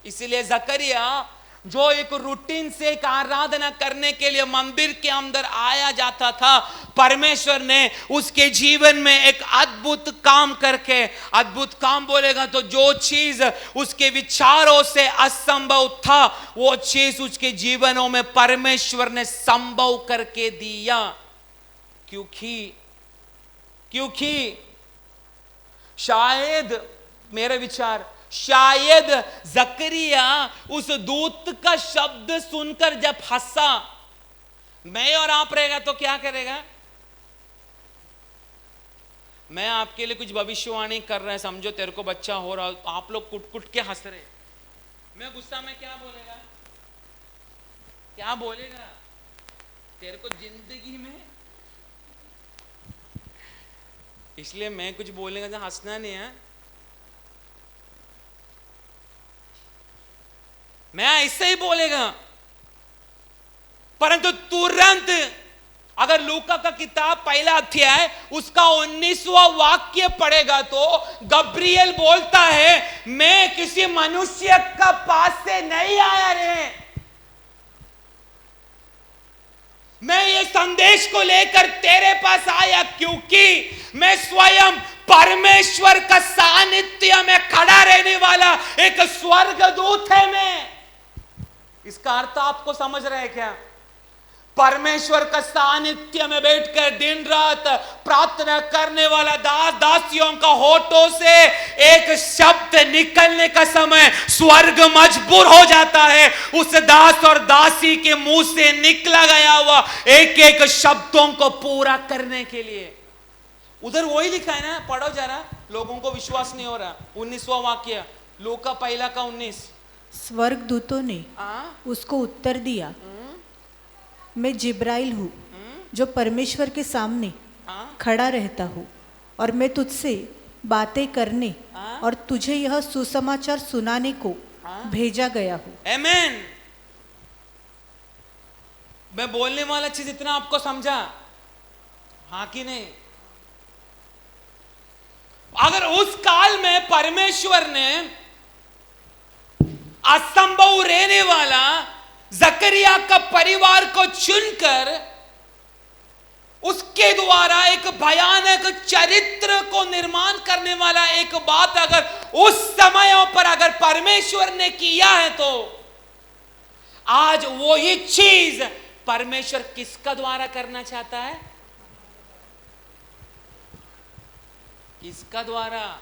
इसीलिए जकरिया जो एक रूटीन से एक आराधना करने के लिए मंदिर के अंदर आया जाता था, परमेश्वर ने उसके जीवन में एक अद्भुत काम करके, अद्भुत काम बोलेगा तो जो चीज उसके विचारों से असंभव था वो चीज उसके जीवनों में परमेश्वर ने संभव करके दिया। क्योंकि शायद मेरे विचार, शायद जकरिया उस दूत का शब्द सुनकर जब हंसा, मैं और आप रहेगा तो क्या करेगा? मैं आपके लिए कुछ भविष्यवाणी कर रहा है, समझो तेरे को बच्चा हो रहा, आप लोग कुट कुट के हंस रहे, मैं गुस्सा में क्या बोलेगा? क्या बोलेगा तेरे को जिंदगी में? इसलिए मैं कुछ बोलेगा तो हंसना नहीं है। मैं ऐसे ही बोलेगा, परंतु तुरंत अगर लूका का किताब पहला अध्याय उसका 19वां वाक्य पढ़ेगा तो गब्रियल बोलता है, मैं किसी मनुष्य का पास से नहीं आया रे, मैं ये संदेश को लेकर तेरे पास आया क्योंकि मैं स्वयं परमेश्वर का सानिध्य में खड़ा रहने वाला एक स्वर्गदूत है। मैं, इसका अर्थ आपको समझ रहे हैं क्या? परमेश्वर का सानिध्य में बैठकर दिन रात प्रार्थना करने वाला दास दासियों का होठों से एक शब्द निकलने का समय स्वर्ग मजबूर हो जाता है उस दास और दासी के मुंह से निकला गया हुआ एक एक शब्दों को पूरा करने के लिए। उधर वही लिखा है ना, पढ़ो जरा, लोगों को विश्वास नहीं हो रहा। 19वां वाक्य लूका पहला का 19। स्वर्गदूतों ने उसको उत्तर दिया, मैं जिब्राइल हूँ जो परमेश्वर के सामने खड़ा रहता हूँ और मैं तुझसे बातें करने और तुझे यह सुसमाचार सुनाने को भेजा गया हूँ। आमीन। मैं बोलने वाला चीज इतना आपको समझा? हाँ कि नहीं? अगर उस काल में परमेश्वर ने असंभव रहने वाला जकरिया का परिवार को चुनकर उसके द्वारा एक भयानक चरित्र को निर्माण करने वाला एक बात अगर उस समयों पर अगर परमेश्वर ने किया है तो आज वही चीज परमेश्वर किसका द्वारा करना चाहता है? किसका द्वारा?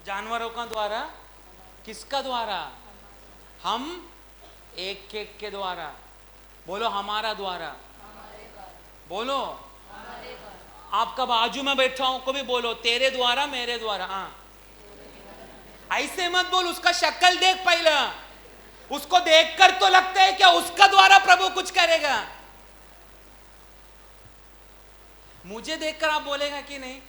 जानवरों का द्वारा? किसका द्वारा? हम एक एक के द्वारा। बोलो हमारा द्वारा। बोलो आपका बाजू में बैठा हूं को भी बोलो तेरे द्वारा मेरे द्वारा। हाँ, ऐसे मत बोल, उसका शक्ल देख पहला, उसको देखकर तो लगता है क्या उसका द्वारा प्रभु कुछ करेगा। मुझे देखकर आप बोलेगा कि नहीं?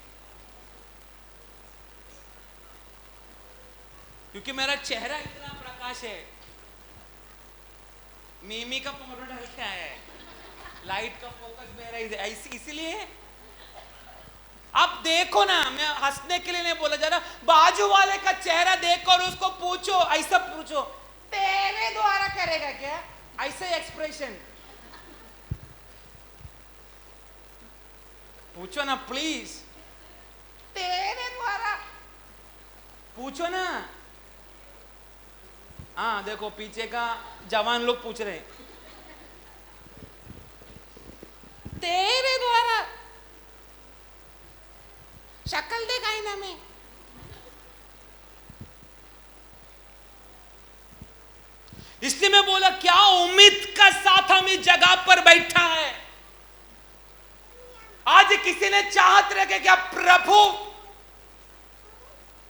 क्योंकि मेरा चेहरा इतना प्रकाश है, मीमी का पाउडर डाल के आया है, लाइट का फोकस मेरा इसलिए। अब देखो ना, मैं हंसने के लिए नहीं बोला जा रहा, बाजू वाले का चेहरा देखो और उसको पूछो, ऐसा पूछो तेरे द्वारा करेगा क्या? ऐसे एक्सप्रेशन पूछो ना प्लीज, तेरे द्वारा पूछो ना। हाँ देखो पीछे का जवान लोग पूछ रहे हैं, तेरे द्वारा शक्ल देख आईना में। इसलिए मैं बोला क्या उम्मीद का साथ हम इस जगह पर बैठा है। आज किसी ने चाहत रखे क्या प्रभु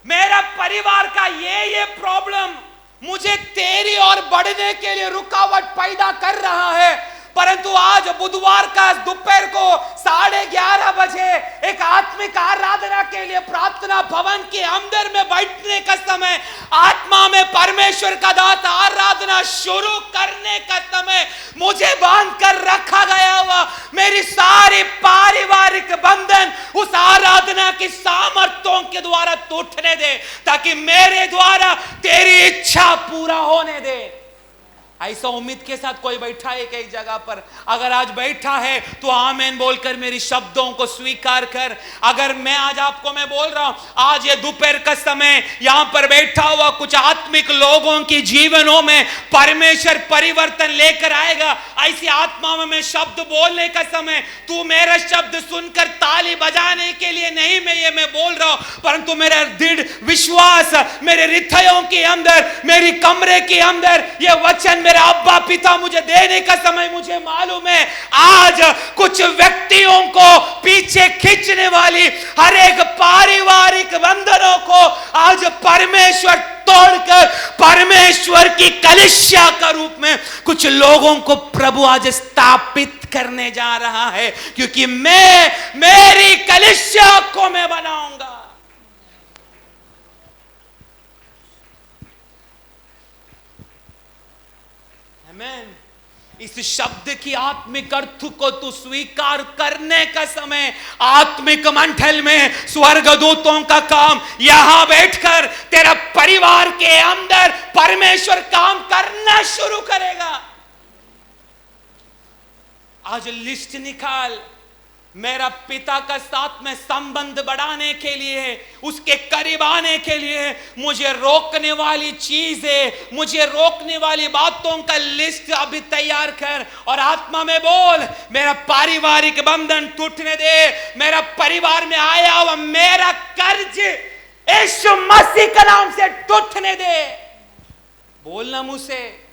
मेरा परिवार का ये प्रॉब्लम मुझे तेरी ओर बढ़ने के लिए रुकावट पैदा कर रहा है, परंतु आज बुधवार का दोपहर को 11:30 बजे एक आत्मिक आराधना के लिए प्रार्थना भवन के अंदर में बैठने का समय, आत्मा में परमेश्वर का दास आराधना शुरू करने का समय मुझे बांध कर रखा गया हुआ मेरी सारी पारिवारिक बंधन उस आराधना की सामर्थ्यों के द्वारा टूटने दे, ताकि मेरे द्वारा तेरी इच्छा पूरा होने दे। ऐसा उम्मीद के साथ कोई बैठा है कई जगह पर? अगर आज बैठा है तो आमीन बोलकर मेरी शब्दों को स्वीकार कर। अगर मैं आज आपको मैं बोल रहा हूं, आज ये दोपहर का समय यहां पर बैठा हुआ कुछ आत्मिक लोगों की जीवनों में परमेश्वर परिवर्तन लेकर आएगा। ऐसी आत्मा में मैं शब्द बोलने का समय तू मेरा शब्द सुनकर ताली बजाने के लिए नहीं मैं बोल रहा हूं, परंतु मेरा दृढ़ विश्वास मेरे हृदयों के अंदर, मेरी कमरे के अंदर ये वचन मेरा अब्बा पिता मुझे देने का समय मुझे मालूम है आज कुछ व्यक्तियों को पीछे खींचने वाली हर एक पारिवारिक बंधनों को आज परमेश्वर तोड़कर परमेश्वर की कलीसिया का रूप में कुछ लोगों को प्रभु आज स्थापित करने जा रहा है, क्योंकि मैं मेरी कलीसिया को मैं बनाऊंगा। आमीन। इस शब्द की आत्मिक अर्थ को तू स्वीकार करने का समय आत्मिक मंडल में स्वर्गदूतों का काम यहां बैठकर तेरा परिवार के अंदर परमेश्वर काम करना शुरू करेगा। आज लिस्ट निकाल, मेरा पिता का साथ में संबंध बढ़ाने के लिए, उसके करीब आने के लिए मुझे रोकने वाली चीजें, मुझे रोकने वाली बातों का लिस्ट अभी तैयार कर और आत्मा में बोल, मेरा पारिवारिक बंधन टूटने दे, मेरा परिवार में आया हुआ मेरा कर्ज यीशु मसीह के नाम से टूटने दे। बोलना मुझसे,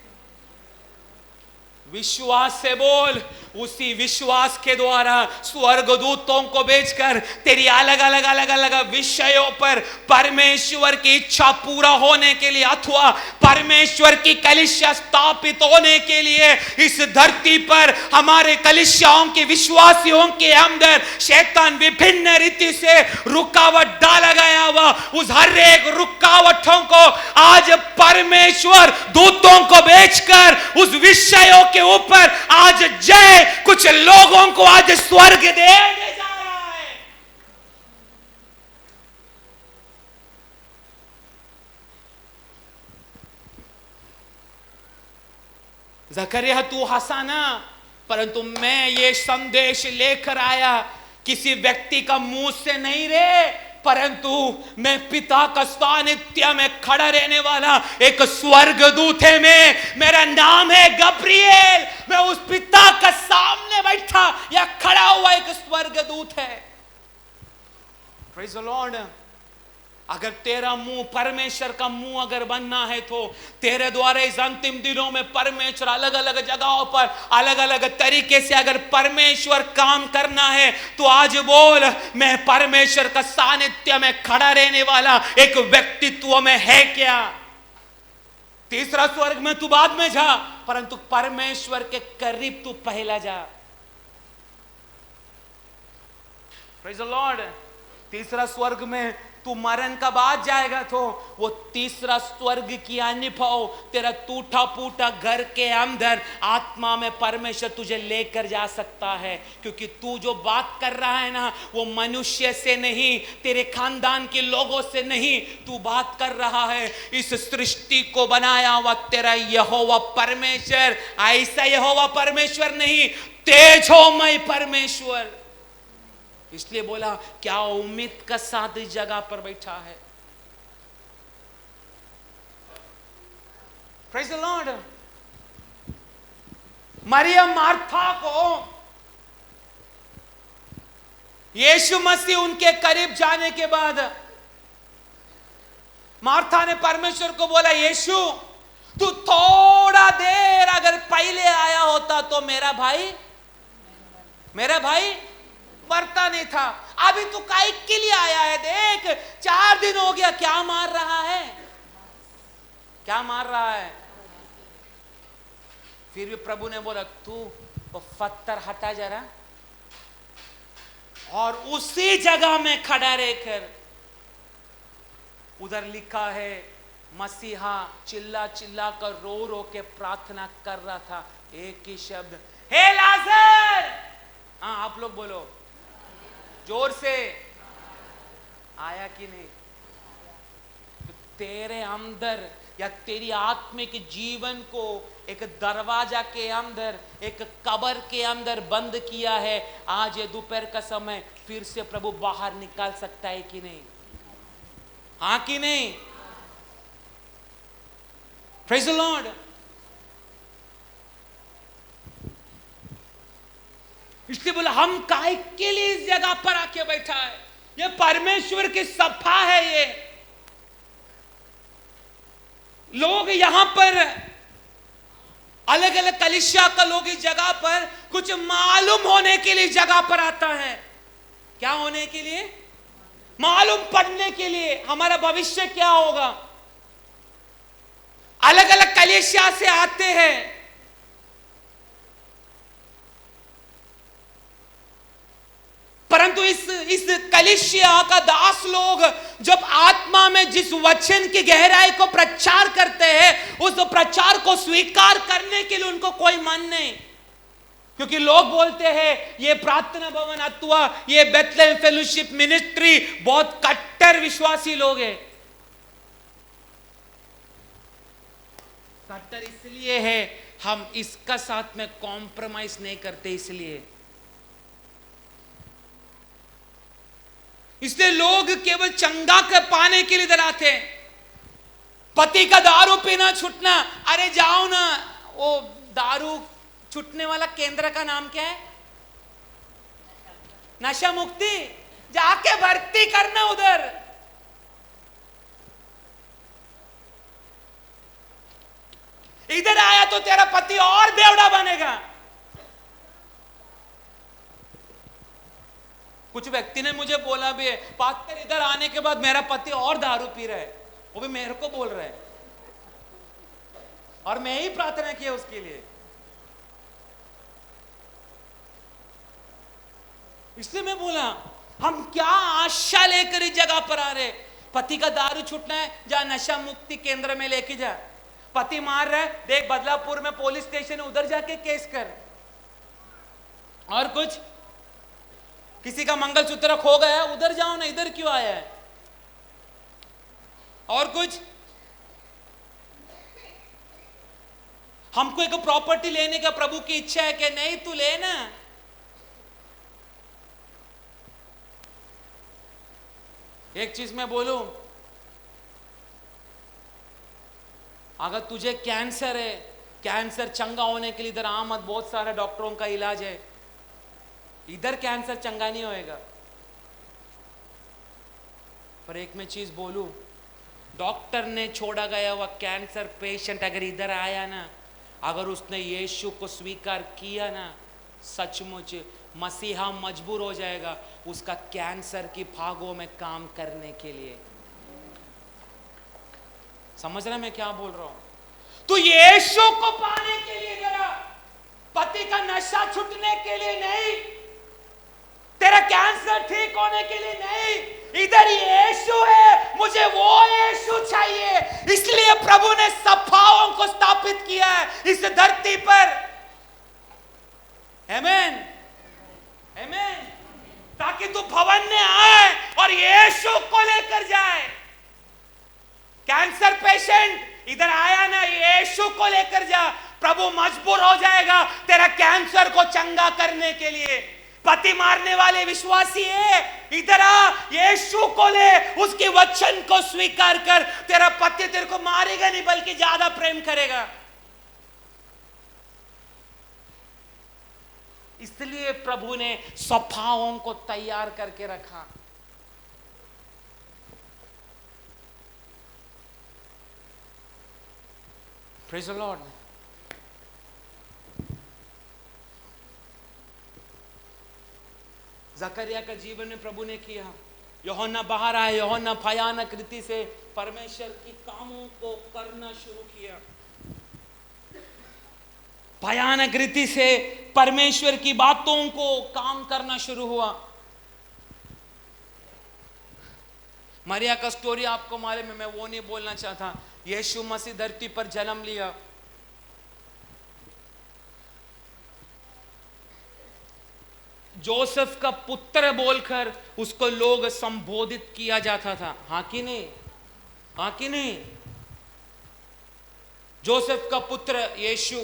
विश्वास से बोल। उसी विश्वास के द्वारा स्वर्गदूतों को भेजकर तेरी अलग अलग विषयों पर परमेश्वर की इच्छा पूरा होने के लिए अथवा परमेश्वर की कलीसिया स्थापित होने के लिए इस धरती पर हमारे कलीसियाओं के विश्वासियों के अंदर शैतान विभिन्न रीति से रुकावट डाला गया हुआ, उस हर एक रुकावटों को आज परमेश्वर दूतों को भेजकर उस विषयों के ऊपर आज जय कुछ लोगों को आज स्वर्ग देने जा रहा है। जकरिया तू हंसा ना, परंतु मैं ये संदेश लेकर आया किसी व्यक्ति का मुंह से नहीं रे, परंतु मैं पिता का सानिध्य में खड़ा रहने वाला एक स्वर्गदूत है। मेरा नाम है गब्रिएल, मैं उस पिता का सामने बैठा या खड़ा हुआ एक स्वर्गदूत है। Praise the Lord. अगर तेरा मुंह परमेश्वर का मुंह अगर बनना है तो तेरे द्वारा इस अंतिम दिनों में परमेश्वर अलग अलग जगहों पर अलग अलग तरीके से अगर परमेश्वर काम करना है तो आज बोल, मैं परमेश्वर का सानिध्य में खड़ा रहने वाला एक व्यक्तित्व में है क्या? तीसरा स्वर्ग में तू बाद में जा, परंतु परमेश्वर के करीब तू पहला जा। Praise the Lord. तीसरा स्वर्ग में तू मरण का बाद जाएगा तो वो तीसरा स्वर्ग की अनुभव तेरा टूटा फूटा घर के अंदर आत्मा में परमेश्वर तुझे लेकर जा सकता है, क्योंकि तू जो बात कर रहा है ना वो मनुष्य से नहीं, तेरे खानदान के लोगों से नहीं, तू बात कर रहा है इस सृष्टि को बनाया हुआ तेरा यहोवा परमेश्वर। ऐसा यहोवा परमेश्वर नहीं, तेजोमय परमेश्वर। इसलिए बोला क्या उम्मीद का साथ इस जगह पर बैठा है। Praise the Lord. मरियम मार्था को यीशु मसीह उनके करीब जाने के बाद मार्था ने परमेश्वर को बोला, यीशु तू थोड़ा देर अगर पहले आया होता तो मेरा भाई मरता नहीं था। अभी तू काहे के लिए आया है? देख 4 दिन हो गया, क्या मार रहा है? फिर भी प्रभु ने बोला तू वो पत्थर हटा जरा, और उसी जगह में खड़ा रहकर, उधर लिखा है मसीहा चिल्ला चिल्ला कर रो रो के प्रार्थना कर रहा था, एक ही शब्द, हे लाजर। हाँ आप लोग बोलो जोर से, आया कि नहीं? तो तेरे अंदर या तेरी आत्मिक जीवन को एक दरवाजा के अंदर, एक कब्र के अंदर बंद किया है। आज ये दोपहर का समय फिर से प्रभु बाहर निकाल सकता है कि नहीं? हाँ कि नहीं? Praise the Lord. इसलिए बोला हम काहे के लिए इस जगह पर आके बैठा है? ये परमेश्वर की सभा है। ये लोग यहां पर अलग अलग कलीसिया का लोग इस जगह पर कुछ मालूम होने के लिए जगह पर आता है। क्या होने के लिए? मालूम पड़ने के लिए हमारा भविष्य क्या होगा। अलग अलग कलीसिया से आते हैं, परंतु इस कलीसिया का दास लोग जब आत्मा में जिस वचन की गहराई को प्रचार करते हैं, उस प्रचार को स्वीकार करने के लिए उनको कोई मन नहीं। क्योंकि लोग बोलते हैं ये प्रार्थना भवन अथवा ये बेथलेहम फेलोशिप मिनिस्ट्री बहुत कट्टर विश्वासी लोग हैं। कट्टर इसलिए है हम इसका साथ में कॉम्प्रोमाइज नहीं करते, इसलिए लोग केवल चंगा के पाने के लिए इधर आते हैं। पति का दारू पीना छूटना, अरे जाओ ना, वो दारू छूटने वाला केंद्र का नाम क्या है? नशा मुक्ति। जाके भर्ती करना उधर। इधर आया तो तेरा पति और बेवड़ा बनेगा। कुछ व्यक्ति ने मुझे बोला भी है, पास्टर इधर आने के बाद मेरा पति और दारू पी रहा है, वो भी मेरे को बोल रहा है, और मैं ही प्रार्थना किया उसके लिए। इसलिए मैं बोला हम क्या आशा लेकर इस जगह पर आ रहे? पति का दारू छूटना है, जा नशा मुक्ति केंद्र में लेके जा। पति मार रहा है, देख बदलापुर में पुलिस स्टेशन है, उधर जाके केस कर। और कुछ, किसी का मंगलसूत्र खो गया, उधर जाओ ना, इधर क्यों आया है? और कुछ, हमको एक प्रॉपर्टी लेने का प्रभु की इच्छा है कि नहीं, तू ले ना। एक चीज मैं बोलूं, अगर तुझे कैंसर है, कैंसर चंगा होने के लिए इधर आ मत, बहुत सारे डॉक्टरों का इलाज है। इधर कैंसर चंगा नहीं होएगा। पर एक मैं चीज बोलूं, डॉक्टर ने छोड़ा गया हुआ कैंसर पेशेंट अगर इधर आया ना, अगर उसने यीशु को स्वीकार किया ना, सचमुच मसीहा मजबूर हो जाएगा उसका कैंसर की भागों में काम करने के लिए। समझ रहे मैं क्या बोल रहा हूं? तो यीशु को पाने के लिए जरा, पति का नशा छूटने के लिए नहीं, तेरा कैंसर ठीक होने के लिए नहीं, इधर यीशु है, मुझे वो यीशु चाहिए। इसलिए प्रभु ने सभाओं को स्थापित किया है इस धरती पर। आमीन, आमीन। ताकि तू भवन में आए और यीशु को लेकर जाए। कैंसर पेशेंट इधर आया ना, यीशु को लेकर जा, प्रभु मजबूर हो जाएगा तेरा कैंसर को चंगा करने के लिए। पति मारने वाले विश्वासी है, इधर आ, यीशु को ले, उसके वचन को स्वीकार कर, तेरा पति तेरे को मारेगा नहीं बल्कि ज्यादा प्रेम करेगा। इसलिए प्रभु ने सभाओं को तैयार करके रखा। Praise the Lord. जकरिया का जीवन में प्रभु ने किया। यूहन्ना बाहर आए, यूहन्ना भयानक रीति से परमेश्वर की कामों को करना शुरू किया, भयानक रीति से परमेश्वर की बातों को काम करना शुरू हुआ। मरिया का स्टोरी आपको मालूम है, मैं वो नहीं बोलना चाहता। यीशु मसीह धरती पर जन्म लिया, जोसेफ का पुत्र बोलकर उसको लोग संबोधित किया जाता था। हाँ कि नहीं? हाँ कि नहीं? जोसेफ का पुत्र यीशु।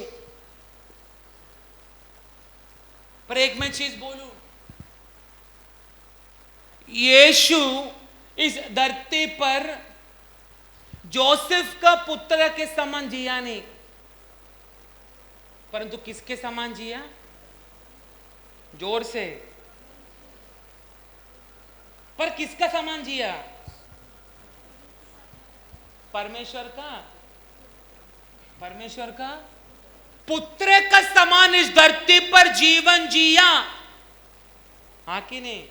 पर एक मैं चीज बोलूं, यीशु इस धरती पर जोसेफ का पुत्र के समान जिया नहीं, परंतु किसके समान जिया? जोर से। पर किसका समान जिया? परमेश्वर का। परमेश्वर का पुत्र का समान इस धरती पर जीवन जिया। हाँ कि नहीं?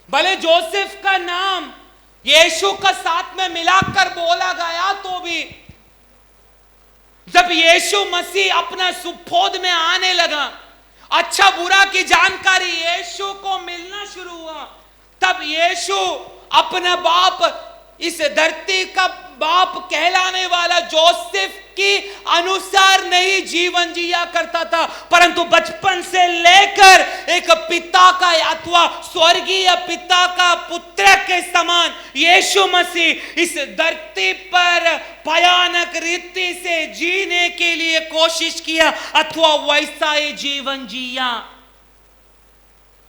भले जोसेफ का नाम यीशु का साथ में मिलाकर बोला गया, तो भी जब यीशु मसीह अपना सुपोध में आने लगा, अच्छा बुरा की जानकारी यीशु को मिलना शुरू हुआ, तब यीशु अपना बाप, इस धरती का बाप कहलाने वाला जोसेफ की अनुसार नहीं जीवन जिया करता था, परंतु बचपन से लेकर एक पिता का अथवा स्वर्गीय पिता का पुत्र के समान यीशु मसीह इस धरती पर भयानक रीति से जीने के लिए कोशिश किया अथवा वैसा ही जीवन जिया।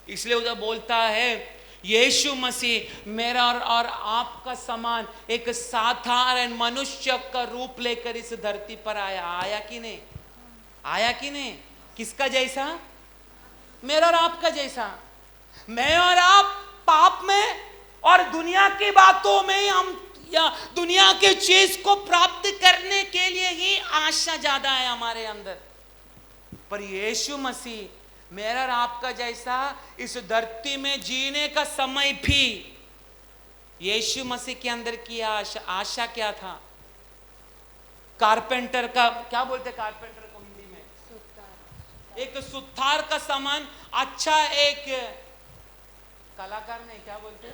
इसलिए उधर बोलता है यीशु मसीह मेरा और आपका समान एक साधारण मनुष्य का रूप लेकर इस धरती पर आया। आया कि नहीं? आया कि नहीं? किसका जैसा? मेरा और आपका जैसा। मैं और आप पाप में और दुनिया की बातों में हम या दुनिया के चीज को प्राप्त करने के लिए ही आशा ज्यादा है हमारे अंदर, पर यीशु मसीह मेरा और आपका जैसा इस धरती में जीने का समय भी यीशु मसीह के अंदर की आशा क्या था? कारपेंटर का क्या बोलते? कारपेंटर को हिंदी में सुतार। एक सुतार का समान अच्छा एक कलाकार नहीं, क्या बोलते,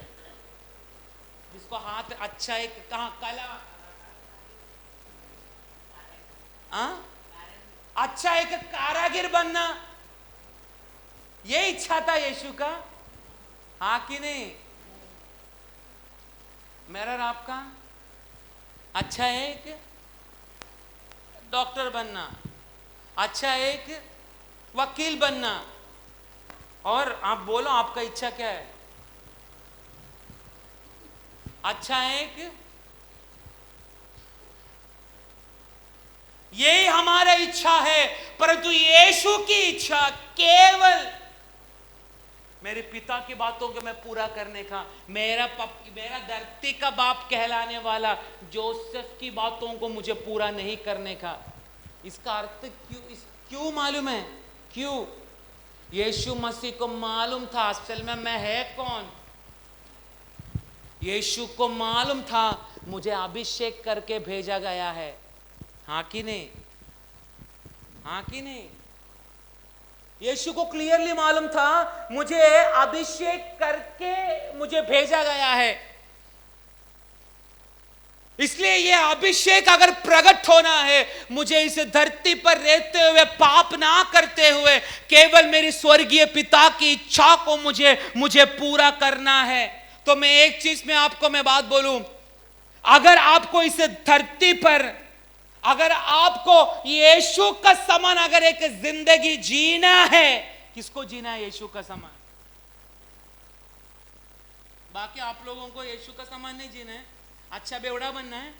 जिसको हाथ अच्छा एक कहा कला, अच्छा एक कारागिर बनना, ये इच्छा था यीशु का। हाँ कि नहीं? मेरा और आपका अच्छा एक डॉक्टर बनना, अच्छा एक वकील बनना। और आप बोलो आपका इच्छा क्या है? अच्छा एक, यही हमारा इच्छा है, परंतु यीशु की इच्छा केवल मेरे पिता की बातों को मैं पूरा करने का, मेरा धरती का बाप कहलाने वाला जोसेफ की बातों को मुझे पूरा नहीं करने का। इसका अर्थ क्यों मालूम है? क्यों? यीशु मसीह को मालूम था असल में मैं है कौन। यीशु को मालूम था मुझे अभिषेक करके भेजा गया है। हाँ कि नहीं? हाँ कि नहीं? यीशु को क्लियरली मालूम था मुझे अभिषेक करके मुझे भेजा गया है। इसलिए यह अभिषेक अगर प्रकट होना है, मुझे इस धरती पर रहते हुए पाप ना करते हुए केवल मेरी स्वर्गीय पिता की इच्छा को मुझे पूरा करना है। तो मैं एक चीज में आपको मैं बात बोलूं, अगर आपको इस धरती पर अगर आपको यीशु का समान अगर एक जिंदगी जीना है, किसको जीना है? यीशु का समान। बाकी आप लोगों को यीशु का समान नहीं जीना है। अच्छा बेवड़ा बनना है,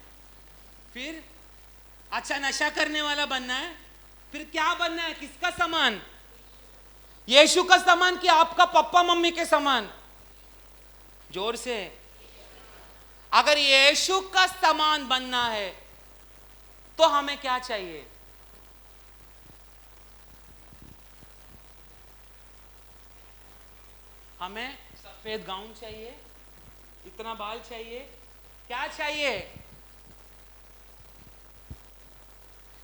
फिर अच्छा नशा करने वाला बनना है, फिर क्या बनना है? किसका समान? यीशु का समान कि आपका पापा मम्मी के समान? जोर से। अगर यीशु का समान बनना है तो हमें क्या चाहिए? हमें सफेद गाउन चाहिए, इतना बाल चाहिए, क्या चाहिए?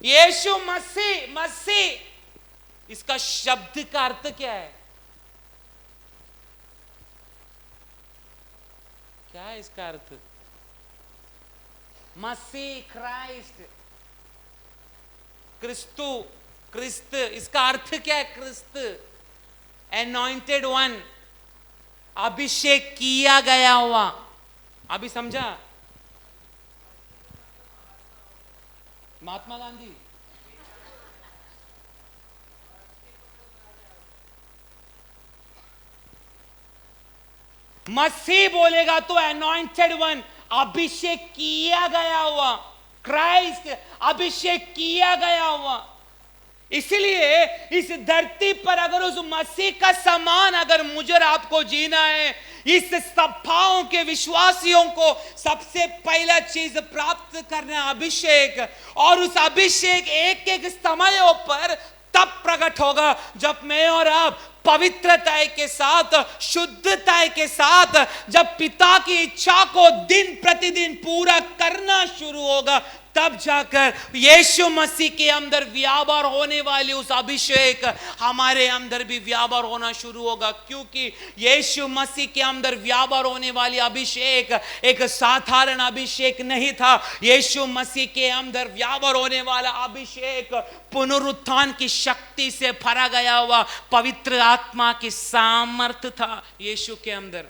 यीशु मसीह। मसीह इसका शब्द का अर्थ क्या है? क्या है इसका अर्थ? मसीह, क्राइस्ट, क्रिस्तु, क्रिस्त, इसका अर्थ क्या है? क्रिस्त, एनॉइंटेड वन, अभिषेक किया गया हुआ। अभी समझा? महात्मा गांधी, मसीह बोलेगा तो एनॉइंटेड वन, अभिषेक किया गया हुआ, क्राइस्ट, अभिषेक किया गया हुआ। इसलिए इस धरती पर अगर उस मसीह का समान अगर मुझे और आपको जीना है, इस सभाओं के विश्वासियों को सबसे पहला चीज प्राप्त करना अभिषेक। और उस अभिषेक एक एक समयों पर तब प्रकट होगा जब मैं और आप पवित्रता के साथ, शुद्धता के साथ, जब पिता की इच्छा को दिन प्रतिदिन पूरा करना शुरू होगा, तब जाकर यीशु मसीह के अंदर व्यापार होने वाली उस अभिषेक हमारे अंदर भी व्यापार होना शुरू होगा। क्योंकि यीशु मसीह के अंदर व्यापार होने वाली अभिषेक एक साधारण अभिषेक नहीं था। यीशु मसीह के अंदर व्यापार होने वाला अभिषेक पुनरुत्थान की शक्ति से भरा गया हुआ पवित्र आत्मा की सामर्थ्य था यीशु के अंदर।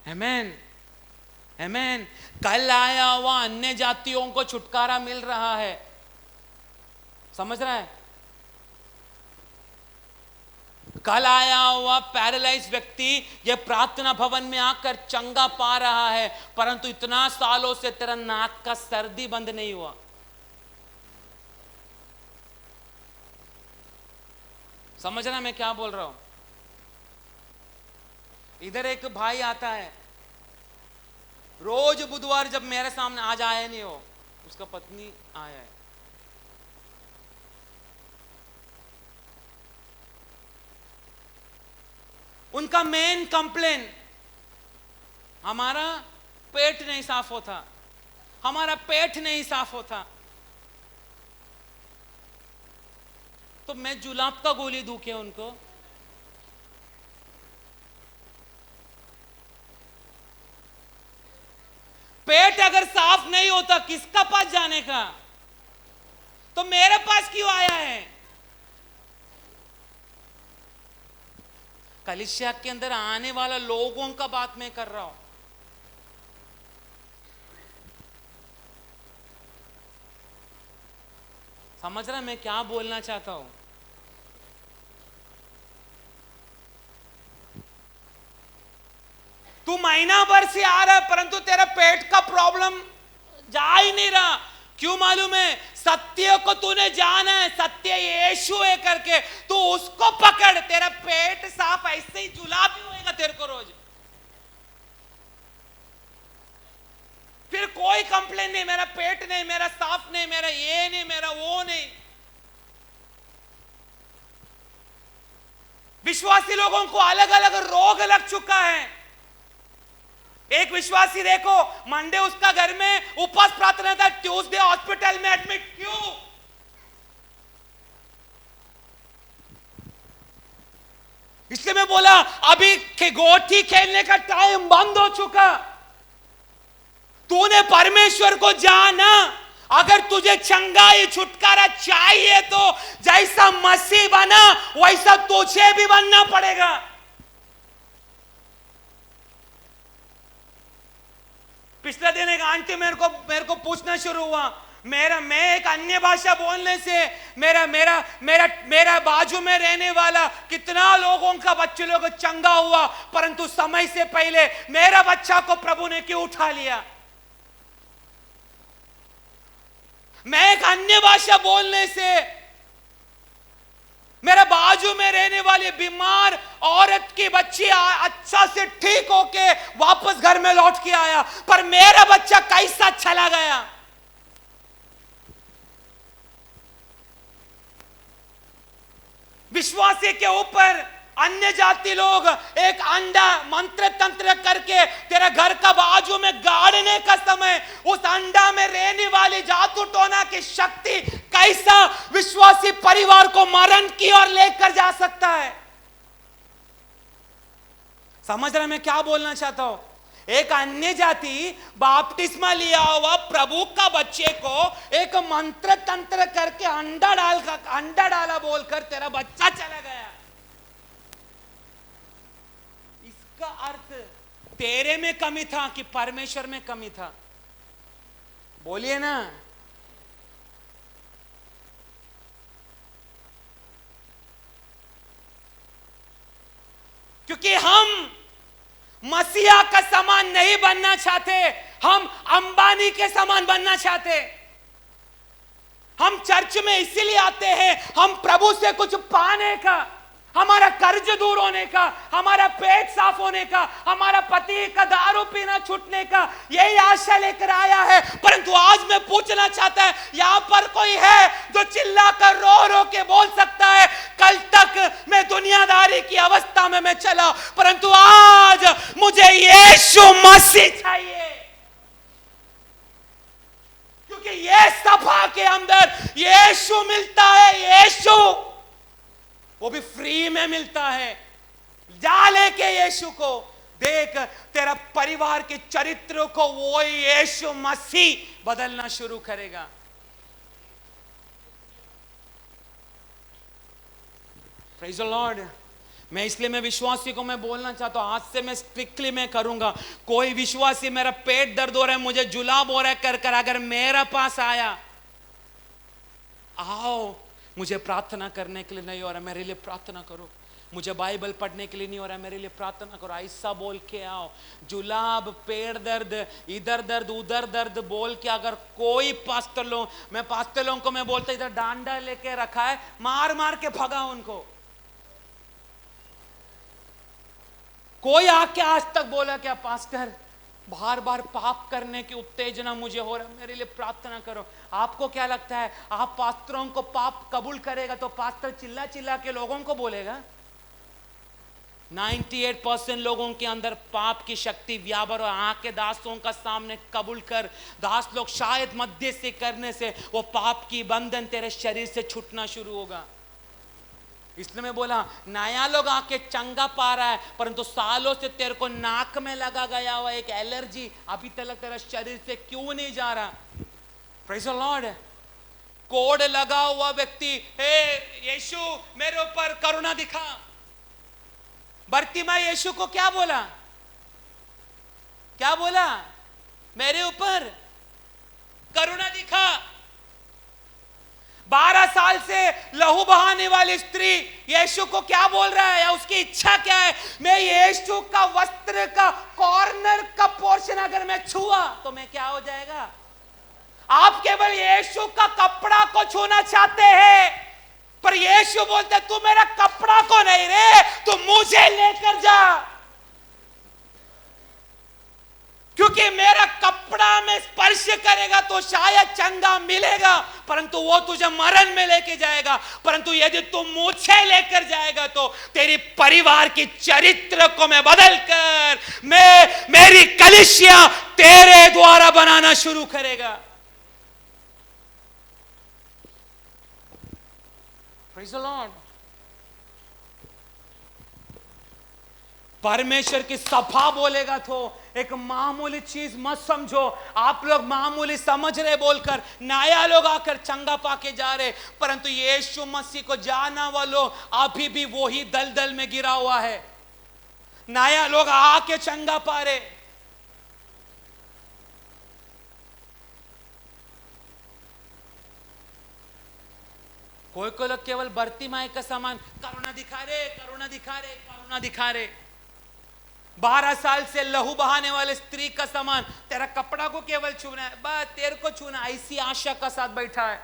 आमेन, आमेन। कल आया हुआ अन्य जातियों को छुटकारा मिल रहा है, समझ रहा है? कल आया हुआ पैरालाइज व्यक्ति ये प्रार्थना भवन में आकर चंगा पा रहा है, परंतु इतना सालों से तेरा नाक का सर्दी बंद नहीं हुआ। समझ रहा मैं क्या बोल रहा हूं? इधर एक भाई आता है रोज बुधवार, जब मेरे सामने आज आया नहीं हो, उसका पत्नी आया है। उनका मेन कंप्लेन, हमारा पेट नहीं साफ होता, हमारा पेट नहीं साफ होता। तो मैं जुलाब का गोली दूं क्या उनको? पेट अगर साफ नहीं होता किसका पास जाने का? तो मेरे पास क्यों आया है? कलीसिया के अंदर आने वाला लोगों का बात मैं कर रहा हूं। समझ रहा मैं क्या बोलना चाहता हूं? तू महीना भर से आ रहा है परंतु तेरा पेट का प्रॉब्लम जा ही नहीं रहा। क्यों मालूम है? सत्य को तूने जाना है, सत्य यीशु है करके तू उसको पकड़, तेरा पेट साफ ऐसे ही जुलाब भी होएगा तेरे को रोज। फिर कोई कंप्लेन नहीं, मेरा पेट नहीं, मेरा साफ नहीं, मेरा ये नहीं, मेरा वो नहीं। विश्वासी लोगों को अलग अलग रोग लग चुका है। एक विश्वासी देखो, मंडे उसका घर में उपवास प्रार्थना था, ट्यूसडे हॉस्पिटल में एडमिट। क्यों? इसलिए मैं बोला अभी गोटी खेलने का टाइम बंद हो चुका। तूने परमेश्वर को जाना। अगर तुझे चंगाई छुटकारा चाहिए तो जैसा मसीह बना वैसा तुझे भी बनना पड़ेगा। पिछले दिन एक आंटी मेरे को पूछना शुरू हुआ, मैं एक अन्य भाषा बोलने से मेरा बाजू में रहने वाला कितना लोगों का बच्चे लोग चंगा हुआ, परंतु समय से पहले मेरा बच्चा को प्रभु ने क्यों उठा लिया? मैं एक अन्य भाषा बोलने से मेरा बाजू में रहने वाली बीमार औरत की बच्ची अच्छा से ठीक होके वापस घर में लौट के आया, पर मेरा बच्चा कैसा चला गया। विश्वासी के ऊपर अन्य जाति लोग एक अंडा मंत्र तंत्र करके तेरा घर का बाजू में गाड़ने का समय उस अंडा में रहने वाली जादू टोना की शक्ति कैसा विश्वासी परिवार को मरण की ओर लेकर जा सकता है। समझ रहे मैं क्या बोलना चाहता हूं? एक अन्य जाति बपतिस्मा लिया हुआ प्रभु का बच्चे को एक मंत्र तंत्र करके अंडा डाला बोलकर तेरा बच्चा चला गया। इसका अर्थ तेरे में कमी था कि परमेश्वर में कमी था? बोलिए ना। क्योंकि हम मसीहा का समान नहीं बनना चाहते, हम अंबानी के समान बनना चाहते। हम चर्च में इसीलिए आते हैं, हम प्रभु से कुछ पाने का, हमारा कर्ज दूर होने का, हमारा पेट साफ होने का, हमारा पति का दारू पीना छूटने का, यही आशा लेकर आया है। परंतु आज मैं पूछना चाहता है, यहां पर कोई है जो चिल्लाकर रो रो के बोल सकता है कल तक मैं दुनियादारी की अवस्था में मैं चला, परंतु आज मुझे यीशु मसीह चाहिए। क्योंकि ये सभा के अंदर यीशु मिलता है, यीशु वो भी फ्री में मिलता है। जा लेके यीशु को देख, तेरा परिवार के चरित्र को वो यीशु मसीह बदलना शुरू करेगा। Praise the Lord. मैं विश्वासी को मैं बोलना चाहता हूं, आज से मैं स्ट्रिक्टली मैं करूंगा। कोई विश्वासी मेरा पेट दर्द हो रहा है, मुझे जुलाब हो रहा है कर अगर मेरा पास आया, आओ, मुझे प्रार्थना करने के लिए नहीं हो रहा, मेरे लिए प्रार्थना करो। मुझे बाइबल पढ़ने के लिए नहीं हो रहा, मेरे लिए प्रार्थना करो। ऐसा बोल के आओ। जुलाब, पेट दर्द, इधर दर्द उधर दर्द बोल के अगर कोई पास्टर लोग, मैं पास्टर लोगों को मैं बोलता इधर डांडा लेके रखा है, मार मार के भगा उनको। कोई आके आज तक बोला क्या पास्टर बार बार पाप करने की उत्तेजना मुझे हो रहा है, मेरे लिए प्रार्थना करो। आपको क्या लगता है आप पास्टरों को पाप कबूल करेगा तो पास्टर चिल्ला चिल्ला के लोगों को बोलेगा? 98% लोगों के अंदर पाप की शक्ति व्यापार और आके दासों का सामने कबूल कर, दास लोग शायद मध्य से करने से वो पाप की बंधन तेरे शरीर से छूटना शुरू होगा। इसलिए मैं बोला नया लोग आके चंगा पा रहा है, परंतु सालों से तेरे को नाक में लगा गया हुआ एक एलर्जी अभी तक तेरा शरीर से क्यों नहीं जा रहा? Praise the Lord. कोड लगा हुआ व्यक्ति, हे यीशु मेरे ऊपर करुणा दिखा। बरतिमाई यीशु को क्या बोला? क्या बोला? मेरे ऊपर करुणा दिखा। 12 साल से लहू बहाने वाली स्त्री यीशु को क्या बोल रहा है, या उसकी इच्छा क्या है? मैं यीशु का वस्त्र का कॉर्नर का पोर्शन अगर मैं छुआ तो मैं क्या हो जाएगा? आप केवल यीशु का कपड़ा को छूना चाहते हैं, पर यीशु बोलते तू मेरा कपड़ा को नहीं रे, तू मुझे लेकर जा, क्योंकि मेरा कपड़ा में स्पर्श करेगा तो शायद चंगा मिलेगा, परंतु वो तुझे मरण में लेके जाएगा। परंतु यदि तू मुझे लेकर जाएगा तो तेरी परिवार की चरित्र को मैं बदल कर मेरी कलीसिया तेरे द्वारा बनाना शुरू करेगा। Praise the Lord. परमेश्वर की सभा बोलेगा तो एक मामूली चीज मत समझो। आप लोग मामूली समझ रहे बोलकर नया लोग आकर चंगा पाके जा रहे, परंतु यीशु मसीह को जाना वालों अभी भी वही दलदल में गिरा हुआ है। नया लोग आके चंगा पा रहे। कोई कोई लोग केवल बरतिमाई का समान करुणा दिखा रहे, करुणा दिखा रहे, करुणा दिखा रहे। 12 साल से लहू बहाने वाले स्त्री का समान तेरा कपड़ा को केवल छूना है, बस तेरे को छूना, ऐसी आशा का साथ बैठा है।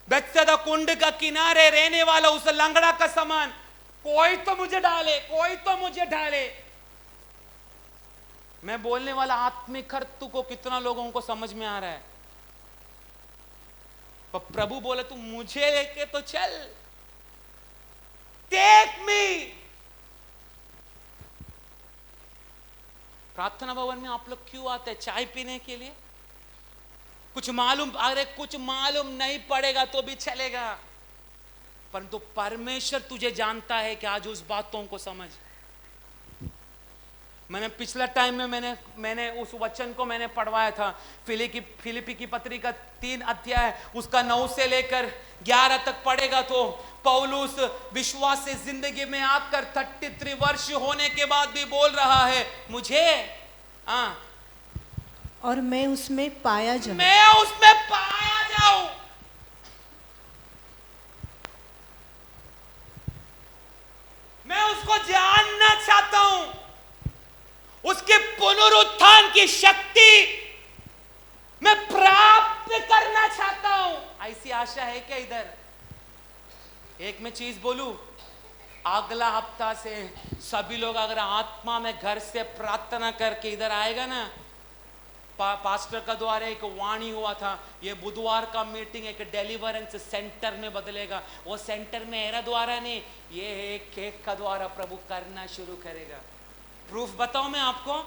बेत्सैदा कुंड का किनारे रहने वाला उस लंगड़ा का समान, कोई तो मुझे डाले, कोई तो मुझे ढाले। मैं बोलने वाला आत्मिक अर्थ को कितना लोगों को समझ में आ रहा है? पर प्रभु बोले तू मुझे लेके तो चल, टेक मी। प्रार्थना भवन में आप लोग क्यों आते हैं? चाय पीने के लिए? कुछ मालूम, अरे कुछ मालूम नहीं पड़ेगा तो भी चलेगा, परंतु परमेश्वर तुझे जानता है कि आज उस बातों को समझ। मैंने पिछला टाइम में मैंने उस वचन को मैंने पढ़वाया था, फिलिपी की पत्री का 3 अध्याय उसका 9 से लेकर 11 तक पढ़ेगा तो पौलुस विश्वास से जिंदगी में आकर 33 वर्ष होने के बाद भी बोल रहा है मुझे और मैं उसमें पाया जाऊं, मैं उसमें पाया जाऊं। मैं उसको जानना चाहता हूं, उसके पुनरुत्थान की शक्ति मैं प्राप्त करना चाहता हूं। ऐसी आशा है क्या इधर? एक मैं चीज बोलूं, अगला हफ्ता से सभी लोग अगर आत्मा में घर से प्रार्थना करके इधर आएगा ना, पास्टर का द्वारा एक वाणी हुआ था, ये बुधवार का मीटिंग एक डिलीवरेंस सेंटर में बदलेगा। वो सेंटर में मेरा द्वारा नहीं, ये एक केक का द्वारा प्रभु करना शुरू करेगा। प्रूफ बताओ मैं आपको,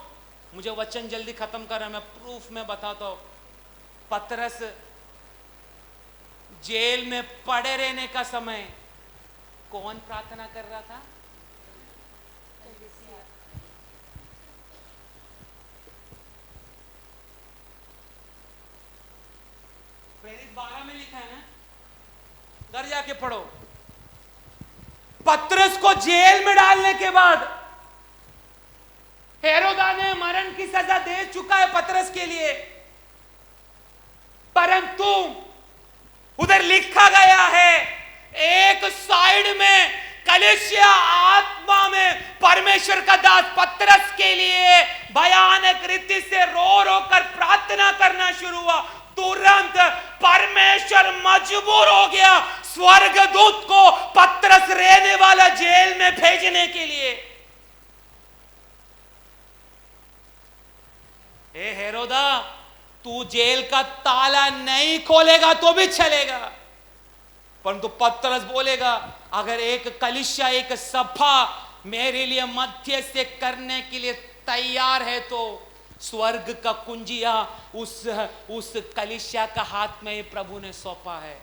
मुझे वचन जल्दी खत्म कर रहा है, मैं प्रूफ में बताता हूं। पतरस जेल में पड़े रहने का समय कौन प्रार्थना कर रहा था? प्रेरित 12 में लिखा है ना, घर जाके पढ़ो। पतरस को जेल में डालने के बाद हेरोदा ने मरण की सजा दे चुका है पतरस के लिए, परंतु उधर लिखा गया है एक साइड में कलीसिया आत्मा में परमेश्वर का दास पतरस के लिए भयानक रीति से रो रो कर प्रार्थना करना शुरू हुआ। तुरंत परमेश्वर मजबूर हो गया स्वर्गदूत को पतरस रहने वाला जेल में भेजने के लिए। ए हेरोदा, तू जेल का ताला नहीं खोलेगा तो भी चलेगा, परंतु पतरस बोलेगा अगर एक कलीसिया, एक सभा मेरे लिए मध्य से करने के लिए तैयार है तो स्वर्ग का कुंजिया उस कलीसिया का हाथ में ही प्रभु ने सौंपा है।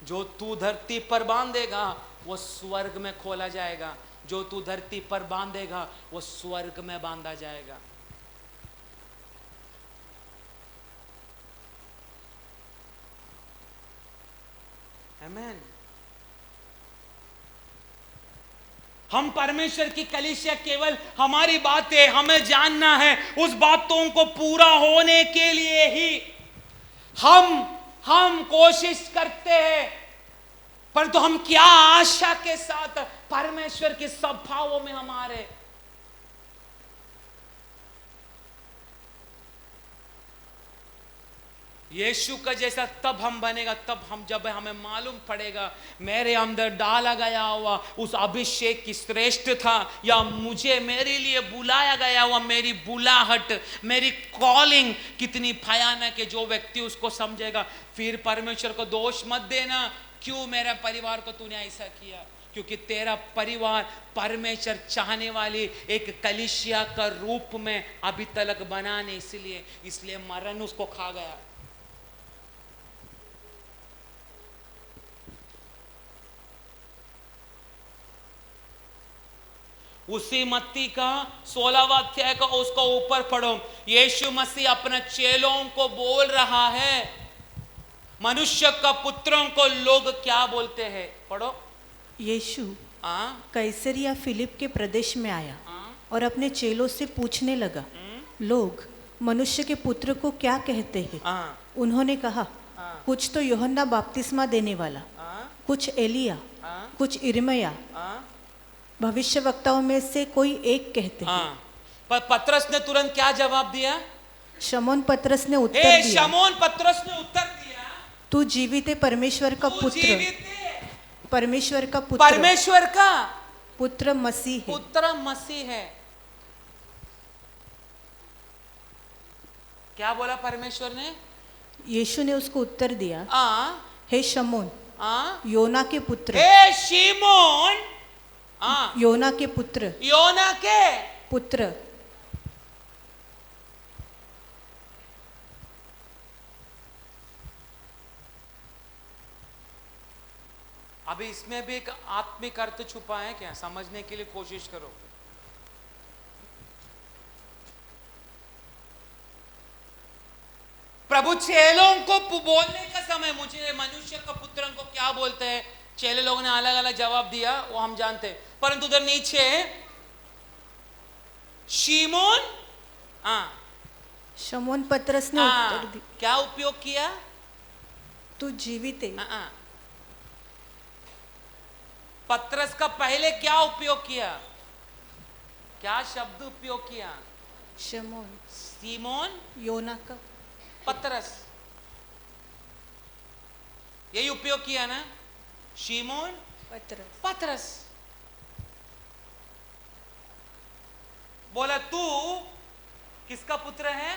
जो तू धरती पर बांधेगा वो स्वर्ग में खोला जाएगा, जो तू धरती पर बांधेगा वो स्वर्ग में बांधा जाएगा। आमीन। हम परमेश्वर की कलीसिया केवल हमारी बातें हमें जानना है, उस बातों को पूरा होने के लिए ही हम कोशिश करते हैं, परंतु हम क्या आशा के साथ परमेश्वर की सभाओं में हमारे यीशु का जैसा तब हम बनेगा, तब हम जब हमें मालूम पड़ेगा मेरे अंदर डाला गया हुआ उस अभिषेक की श्रेष्ठता या मुझे मेरे लिए बुलाया गया हुआ मेरी बुलाहट, मेरी कॉलिंग कितनी भयानक है। जो व्यक्ति उसको समझेगा, फिर परमेश्वर को दोष मत देना क्यों मेरे परिवार को तूने ऐसा किया, क्योंकि तेरा परिवार परमेश्वर चाहने वाली एक कलीसिया का रूप में अभी तक बना नहीं, इसलिए मरण उसको खा गया। उसी मत्ती का 16वां अध्याय का उसको ऊपर पढ़ो। यीशु मसीह अपने चेलों को बोल रहा है मनुष्य का पुत्रों को लोग क्या बोलते हैं, पढ़ो। यीशु कैसरिया फिलिप के प्रदेश में आया और अपने चेलों से पूछने लगा, लोग मनुष्य के पुत्र को क्या कहते हैं? उन्होंने कहा, कुछ तो यूहन्ना बपतिस्मा देने वाला, कुछ एलिया, कुछ इर्मिया, भविष्यवक्ताओं में से कोई एक कहते हैं। पर पतरस ने तुरंत क्या जवाब दिया? शमौन पतरस ने उत्तर दिया, शमौन पतरस ने उत्तर दिया, तू जीवित है, परमेश्वर का तू पुत्र, जीवित है, परमेश्वर का पुत्र, परमेश्वर का पुत्र मसीह है। पुत्र मसीह है। क्या बोला परमेश्वर ने? यीशु ने उसको उत्तर दिया, आ, हे शमोन, आ, योना के पुत्र, हे शिमोन, आ, योना के पुत्र, योना के पुत्र, अभी इसमें भी एक आत्मिक अर्थ छुपा है क्या? समझने के लिए कोशिश करो। प्रभु चेलों को बोलने का समय, मुझे मनुष्य का पुत्र को क्या बोलते हैं, चेले लोगों ने अलग अलग जवाब दिया, वो हम जानते हैं। परंतु उधर नीचे शिमोन, शमोन पतरस ने उत्तर दिया, क्या उपयोग किया? तू जीवित है। पतरस का पहले क्या उपयोग किया? क्या शब्द उपयोग किया? शमोन, सीमोन, योना का पतरस, यही उपयोग किया ना? शिमोन, पतरस, पतरस। बोला तू किसका पुत्र है?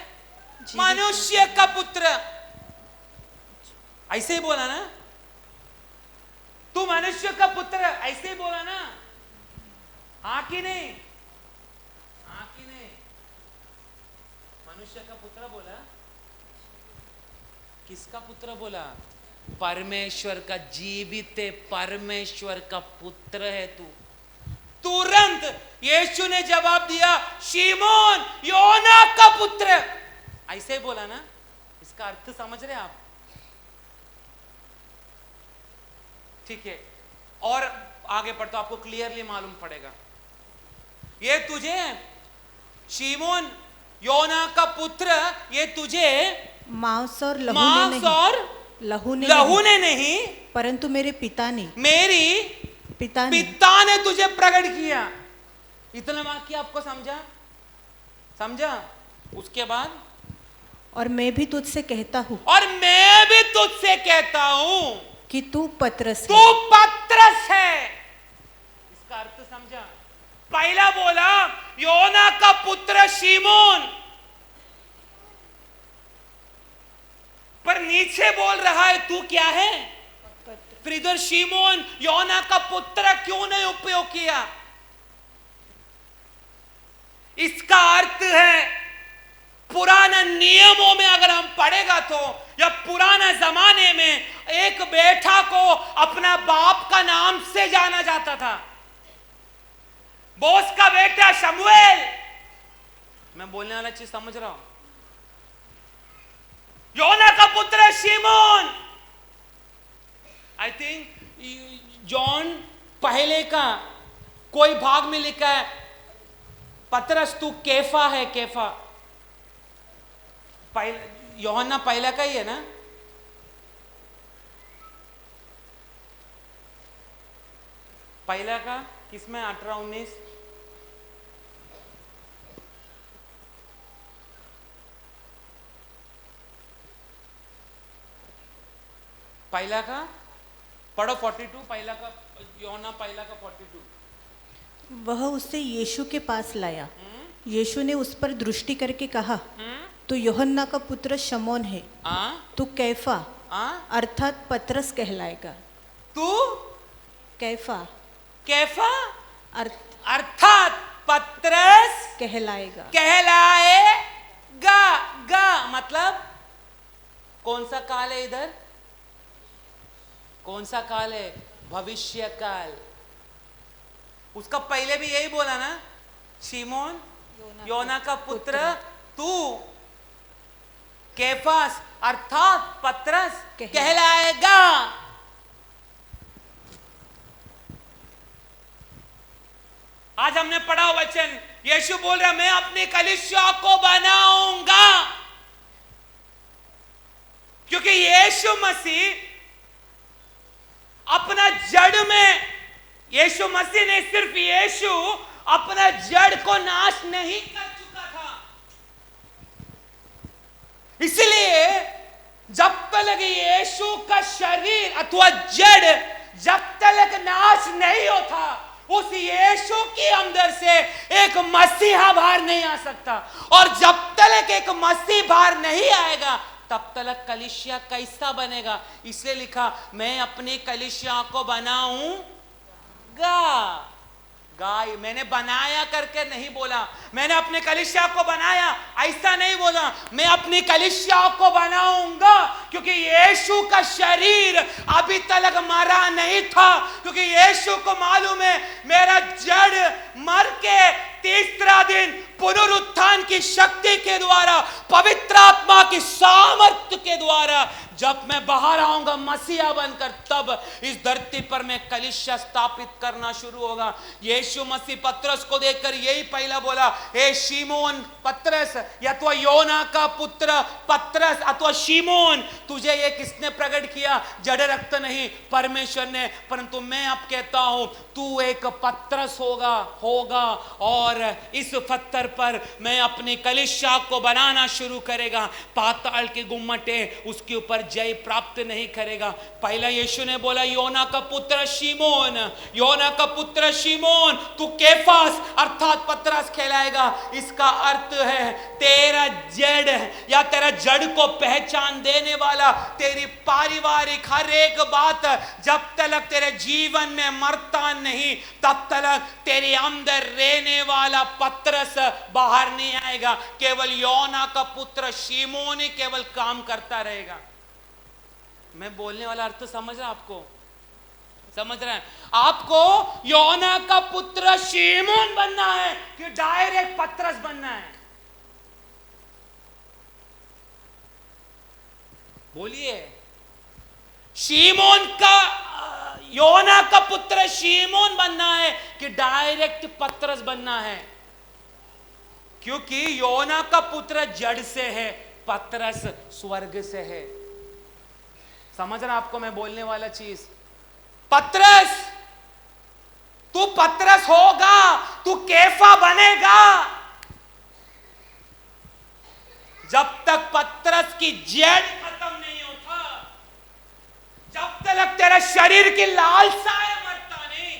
मनुष्य का पुत्र। ऐसे ही बोला ना? तू मनुष्य का पुत्र, ऐसे ही बोला ना? हाँ कि नहीं? हाँ कि नहीं? मनुष्य का पुत्र बोला। किसका पुत्र बोला? परमेश्वर का, जीवित परमेश्वर का पुत्र है तू। तुरंत यीशु ने जवाब दिया, शिमोन, योना का पुत्र। ऐसे ही बोला ना? इसका अर्थ समझ रहे आप? ठीक है, और आगे पढ़ता आपको क्लियरली मालूम पड़ेगा। ये तुझे शिमोन, योना का पुत्र, ये तुझे मांस और लहू ने नहीं, परंतु मेरे पिता ने, मेरी पिता ने तुझे प्रकट किया। इतना वाक्य आपको समझा? उसके बाद, और मैं भी तुझसे कहता हूँ, और मैं भी तुझसे कहता हूं कि तू पतरस है। तू पतरस है। इसका अर्थ समझा? पहला बोला योना का पुत्र शिमोन, पर नीचे बोल रहा है तू क्या है? फिर इधर शिमोन, योना का पुत्र क्यों नहीं उपयोग किया? इसका अर्थ है, पुराने नियमों में अगर हम पढ़ेगा तो, या पुराने जमाने में एक बेटा को अपना बाप का नाम से जाना जाता था। बोस का बेटा शमूएल, मैं बोलने वाला चीज समझ रहा हूं। योना का पुत्र शिमोन, आई थिंक जॉन पहले का कोई भाग में लिखा है, पतरस तू कैफा है, कैफा। यूहन्ना पहला का ही है ना? पहला का किसमें? 18-19। पहला का पढ़ो 42, पहला का यूहन्ना पहला का 42। वह उसे यीशु के पास लाया। यीशु ने उस पर दृष्टि करके कहा, तू यूहन्ना का पुत्र शमौन है, तू कैफा अर्थात पतरस कहलाएगा। तू कैफा अर्थात पतरस कहलाएगा। गा मतलब कौन सा काल है? इधर कौन सा काल है? भविष्य काल। उसका पहले भी यही बोला ना, शिमोन, योना का पुत्र, तू कैफास अर्थात पतरस कहलाएगा। आज हमने पढ़ा वचन, यीशु बोल रहा मैं अपनी कलीसिया को बनाऊंगा, क्योंकि यीशु मसीह अपना जड़ में, यीशु मसीह ने सिर्फ यीशु अपना जड़ को नाश नहीं कर चुका था। इसलिए जब तक यीशु का शरीर अथवा जड़ जब तक नाश नहीं होता, उस यीशु के अंदर से एक मसीहा बाहर नहीं आ सकता। और जब तक एक मसीह बाहर नहीं आएगा तब तक कलीसिया कैसा बनेगा? इसलिए लिखा, मैं अपनी कलीसिया को बनाऊंगा। गाय मैंने बनाया करके नहीं बोला, मैंने अपने कलीसिया को बनाया ऐसा नहीं बोला, मैं अपनी कलीसिया को बनाऊंगा। क्योंकि यीशु का शरीर अभी तक मरा नहीं था, क्योंकि यीशु को मालूम है मेरा जड़ मर के तीसरा दिन पुनरुत्थान की शक्ति के द्वारा, पवित्र आत्मा की सामर्थ्य के द्वारा जब मैं बाहर आऊंगा मसीहा बनकर, तब इस धरती पर मैं कलीसिया स्थापित करना शुरू होगा। यीशु मसीह पतरस को देखकर यही पहला बोला, हे शिमोन पतरस, या तो योना का पुत्र पतरस अथवा शिमोन, तुझे ये किसने प्रकट किया? जड़ रक्त नहीं, परमेश्वर ने। परंतु मैं अब कहता हूं तू एक पतरस होगा और इस पत्थर पर मैं अपनी कलीसिया को बनाना शुरू करेगा। पाताल की गुम्मटे उसके ऊपर जय प्राप्त नहीं करेगा। पहला यीशु ने बोला, योना का पुत्र शिमोन, योना का पुत्र शिमोन, तू केफास अर्थात पतरस कहलाएगा। इसका अर्थ है तेरा जड़ या तेरा जड़ को पहचान देने वाला, तेरी पारिवारिक हर एक बात जब तक तेरे जीवन में मरता नहीं तब तक तेरे अंदर रहने वाला पतरस बाहर नहीं आएगा। केवल योना का पुत्र शिमोन ही केवल काम करता रहेगा। मैं बोलने वाला अर्थ समझ रहा, आपको समझ रहे हैं? आपको योना का पुत्र शिमोन बनना है कि डायरेक्ट पतरस बनना है? बोलिए। शिमोन का, योना का पुत्र शिमोन बनना है कि डायरेक्ट पतरस बनना है? क्योंकि योना का पुत्र जड़ से है, पतरस स्वर्ग से है। समझ रहा आपको मैं बोलने वाला चीज? पतरस, तू पतरस होगा, तू केफा बनेगा जब तक पतरस की जड़ खत्म नहीं होता, जब तक तेरा शरीर की लालसाएं मरता नहीं।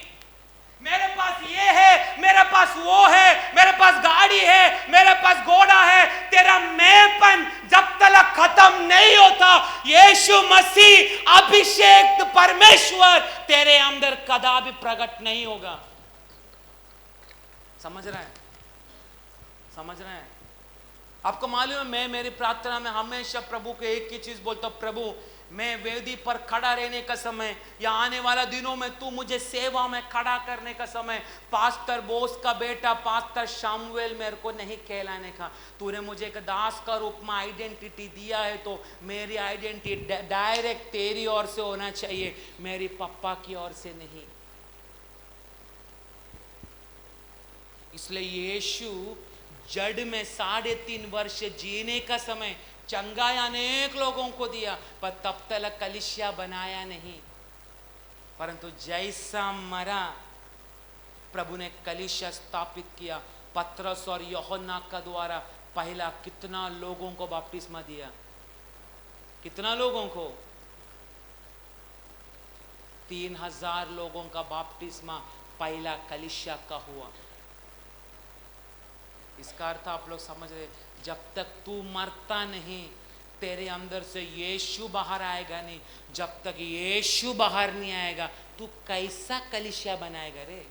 मेरे पास ये है, मेरे पास वो है, मेरे पास गाड़ी है, मेरे पास घोड़ा है, तेरा मैंपन जब तक खत्म नहीं होता, यीशु मसीह अभिषेक परमेश्वर तेरे अंदर कदापि प्रकट नहीं होगा। समझ रहे हैं? समझ रहे हैं? आपको मालूम है, मैं मेरी प्रार्थना में हमेशा प्रभु को एक ही चीज बोलता हूं, प्रभु मैं वेदी पर खड़ा रहने का समय या आने वाला दिनों में तू मुझे सेवा में खड़ा करने का समय, पास्टर बोस का बेटा पास्टर शामुएल मेरे को नहीं कहलाने का, तूने मुझे एक दास का रूप में आइडेंटिटी दिया है, तो मेरी आइडेंटिटी डायरेक्ट तेरी ओर से होना चाहिए, मेरी पप्पा की ओर से नहीं। इसलिए यीशु जड़ में 3.5 वर्ष जीने का समय चंगाई अनेक लोगों को दिया, पर तब तक कलीसिया बनाया नहीं। परंतु जैसा मरा, प्रभु ने कलीसिया स्थापित किया। पतरस और यूहन्ना का द्वारा पहला कितना लोगों को बपतिस्मा दिया? कितना लोगों को? 3000 लोगों का बपतिस्मा पहला कलीसिया का हुआ। इसका अर्थ आप लोग समझ रहे? जब तक तू मरता नहीं, तेरे अंदर से यीशु बाहर आएगा नहीं। जब तक यीशु बाहर नहीं आएगा, तू कैसा कलीसिया बनाएगा रे?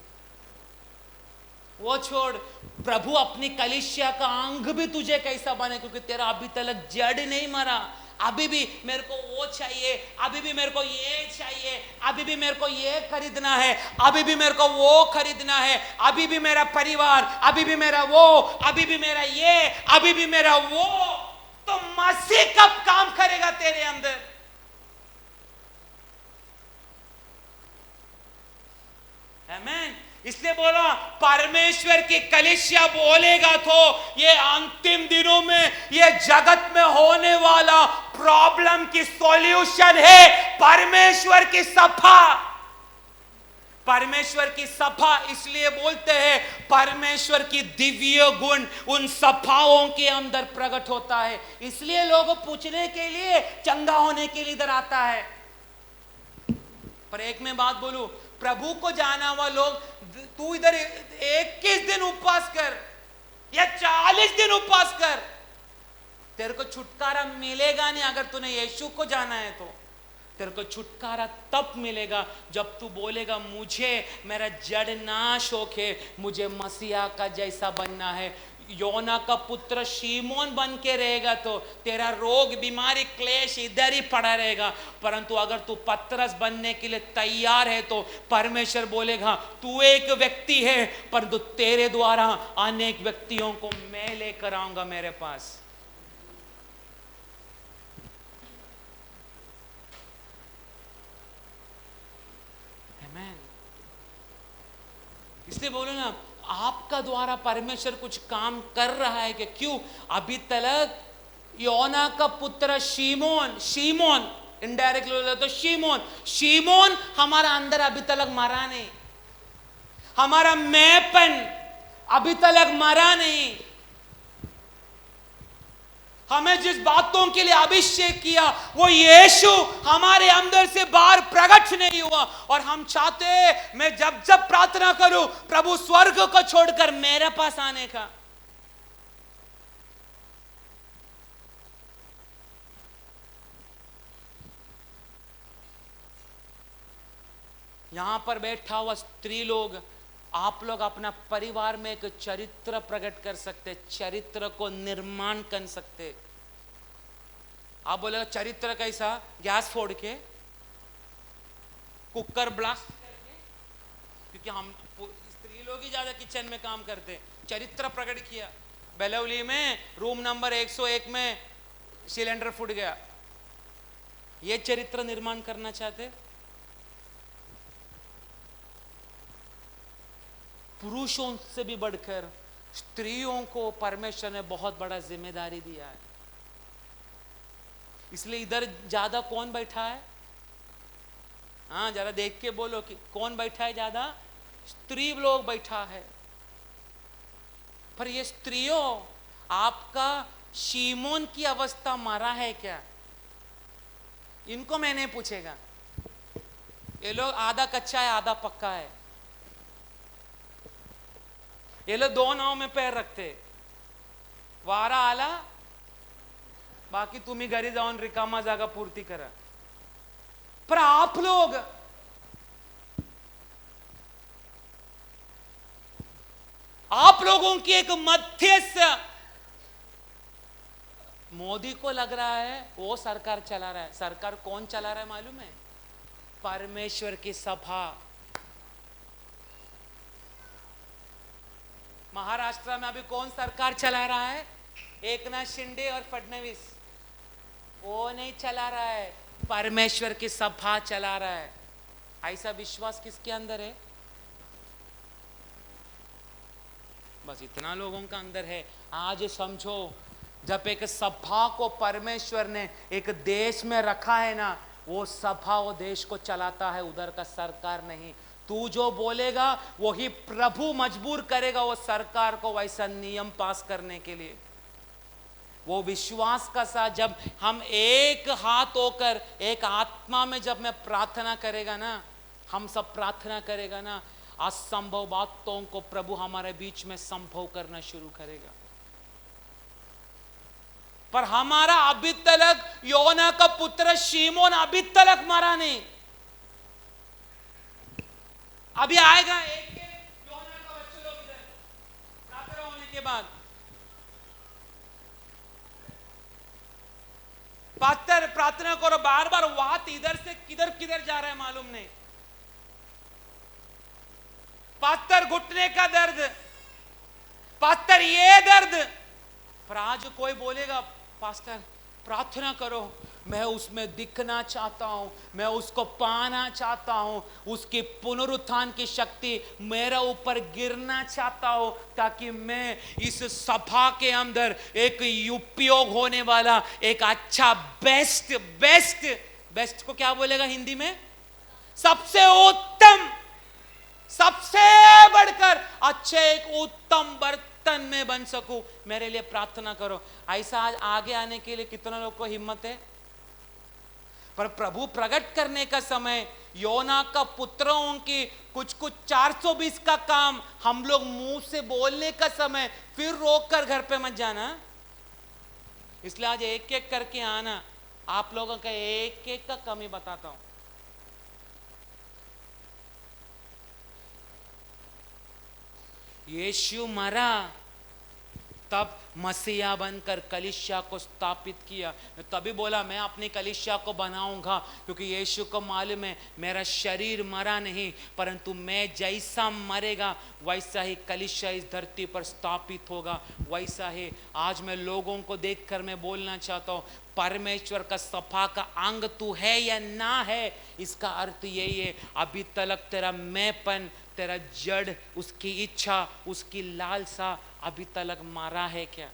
वो छोड़, प्रभु अपनी कलीसिया का अंग भी तुझे कैसा बने, क्योंकि तेरा अभी तक जड़ नहीं मरा। अभी भी मेरे को वो चाहिए, अभी भी मेरे को ये चाहिए, अभी भी मेरे को ये खरीदना है, अभी भी मेरे को वो खरीदना है, अभी भी मेरा परिवार, अभी भी मेरा वो, अभी भी मेरा ये, अभी भी मेरा वो। तो मसीह कब काम करेगा तेरे अंदर? आमीन। इसलिए बोला परमेश्वर की कलीसिया बोलेगा तो ये अंतिम दिनों में ये जगत में होने वाला प्रॉब्लम की सॉल्यूशन है परमेश्वर की सभा। परमेश्वर की सभा इसलिए बोलते हैं परमेश्वर की दिव्य गुण उन सभाओं के अंदर प्रकट होता है, इसलिए लोग पूछने के लिए, चंगा होने के लिए इधर आता है। पर एक मैं बात बोलूं, प्रभु को जाना हुआ लोग, तू इधर 21 दिन उपवास कर या 40 दिन उपवास कर, तेरे को छुटकारा मिलेगा नहीं। अगर तूने यीशु को जाना है तो तेरे को छुटकारा तब मिलेगा जब तू बोलेगा मुझे मेरा जड़ नाश होके मुझे मसीहा का जैसा बनना है। योना का पुत्र शिमोन बन के रहेगा तो तेरा रोग बीमारी क्लेश इधर ही पड़ा रहेगा, परंतु अगर तू पतरस बनने के लिए तैयार है तो परमेश्वर बोलेगा तू एक व्यक्ति है परंतु तेरे द्वारा अनेक व्यक्तियों को मैं लेकर आऊंगा मेरे पास। इसलिए बोलो ना, आपका द्वारा परमेश्वर कुछ काम कर रहा है कि क्यों? अभी तक योना का पुत्र शिमोन, शिमोन इनडायरेक्ट बोले तो शिमोन हमारा अंदर अभी तक मरा नहीं, हमारा मैंपन अभी तक मरा नहीं। हमें जिस बातों के लिए अभिषेक किया वो यीशु हमारे अंदर से बाहर प्रकट नहीं हुआ, और हम चाहते हैं मैं जब जब प्रार्थना करूं प्रभु स्वर्ग को छोड़कर मेरे पास आने का। यहां पर बैठा हुआ स्त्री लोग, आप लोग अपना परिवार में एक चरित्र प्रकट कर सकते, चरित्र को निर्माण कर सकते। आप बोलेगा चरित्र कैसा? गैस फोड़ के, कुकर ब्लास्ट करके, क्योंकि हम स्त्री लोग ही ज्यादा किचन में काम करते। चरित्र प्रकट किया, बेलवली में रूम नंबर 101 में सिलेंडर फूट गया, ये चरित्र निर्माण करना चाहते। पुरुषों से भी बढ़कर स्त्रियों को परमेश्वर ने बहुत बड़ा जिम्मेदारी दिया है। इसलिए इधर ज्यादा कौन बैठा है? हाँ, जरा देख के बोलो कि कौन बैठा है ज्यादा? स्त्री लोग बैठा है। पर ये स्त्रियों, आपका शिमोन की अवस्था मरा है क्या? इनको मैं नहीं पूछेगा, ये लोग आधा कच्चा है आधा पक्का है। ये लोग दो नाव में पैर रखते, वारा आला बाकी तुम्ही घरी जाऊन रिकामा जागा पूर्ती करा। पर आप लोग, आप लोगों की एक मध्यस्थ, मोदी को लग रहा है वो सरकार चला रहा है। सरकार कौन चला रहा है मालूम है? परमेश्वर की सभा। महाराष्ट्र में अभी कौन सरकार चला रहा है? एकनाथ शिंदे और फडणवीस, वो नहीं चला रहा है, परमेश्वर की सभा चला रहा है। ऐसा विश्वास किसके अंदर है? बस इतना लोगों का अंदर है। आज समझो, जब एक सभा को परमेश्वर ने एक देश में रखा है ना, वो सभा वो देश को चलाता है, उधर का सरकार नहीं। तू जो बोलेगा वही प्रभु मजबूर करेगा वो सरकार को वैसा नियम पास करने के लिए। वो विश्वास का साथ जब हम एक हाथ होकर एक आत्मा में जब मैं प्रार्थना करेगा ना, हम सब प्रार्थना करेगा ना, असंभव बातों को प्रभु हमारे बीच में संभव करना शुरू करेगा। पर हमारा अभी तक योना का पुत्र शिमोन अभी तक मरा नहीं। अभी आएगा एक योना का बच्चे लोग इधर प्रार्थना होने के बाद, पास्टर प्रार्थना करो, बार बार बात इधर से किधर किधर जा रहा है मालूम नहीं। पास्टर घुटने का दर्द, पास्टर ये दर्द। पर आज कोई बोलेगा पास्टर प्रार्थना करो, मैं उसमें दिखना चाहता हूं, मैं उसको पाना चाहता हूं, उसकी पुनरुत्थान की शक्ति मेरे ऊपर गिरना चाहता हूं, ताकि मैं इस सभा के अंदर एक उपयोग होने वाला एक अच्छा बेस्ट को क्या बोलेगा हिंदी में? सबसे उत्तम सबसे बढ़कर अच्छे एक उत्तम बर्तन में बन सकूं, मेरे लिए प्रार्थना करो। ऐसा आज आगे आने के लिए कितना लोग को हिम्मत है? पर प्रभु प्रकट करने का समय, योना का पुत्रों की कुछ 420 का काम हम लोग मुंह से बोलने का समय, फिर रोक कर घर पे मत जाना। इसलिए आज एक एक करके आना। आप लोगों का एक एक का कमी बताता हूं। यीशु मरा, तब मसीहा बनकर कलीसिया को स्थापित किया। तभी बोला मैं अपनी कलीसिया को बनाऊंगा, क्योंकि यीशु को मालूम है मेरा शरीर मरा नहीं, परंतु मैं जैसा मरेगा वैसा ही कलीसिया इस धरती पर स्थापित होगा। वैसा ही आज मैं लोगों को देखकर मैं बोलना चाहता हूँ, परमेश्वर का सभा का अंग तू है या ना है, इसका अर्थ यही है अभी तक तेरा मैंपन, तेरा जड़, उसकी इच्छा, उसकी लालसा अभी तक मारा है क्या?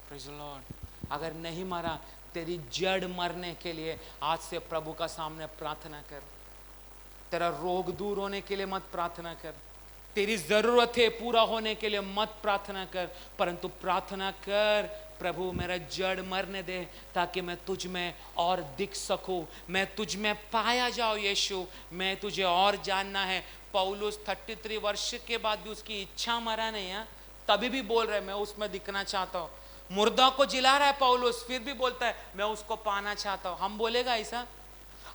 Praise the Lord. अगर नहीं मरा, तेरी जड़ मरने के लिए आज से प्रभु का सामने प्रार्थना कर। तेरा रोग दूर होने के लिए मत प्रार्थना कर, तेरी जरूरत है पूरा होने के लिए मत प्रार्थना कर, परंतु प्रार्थना कर प्रभु मेरा जड़ मरने दे, ताकि मैं तुझ में और दिख सकूं, मैं तुझ में पाया जाऊं। यीशु, मैं तुझे और जानना है। पौलुस 33 वर्ष के बाद भी उसकी इच्छा मरा नहीं है, तभी भी बोल रहे मैं उसमें दिखना चाहता हूं। मुर्दा को जिला रहा है पौलुस, फिर भी बोलता है मैं उसको पाना चाहता हूं। हम बोलेगा ऐसा?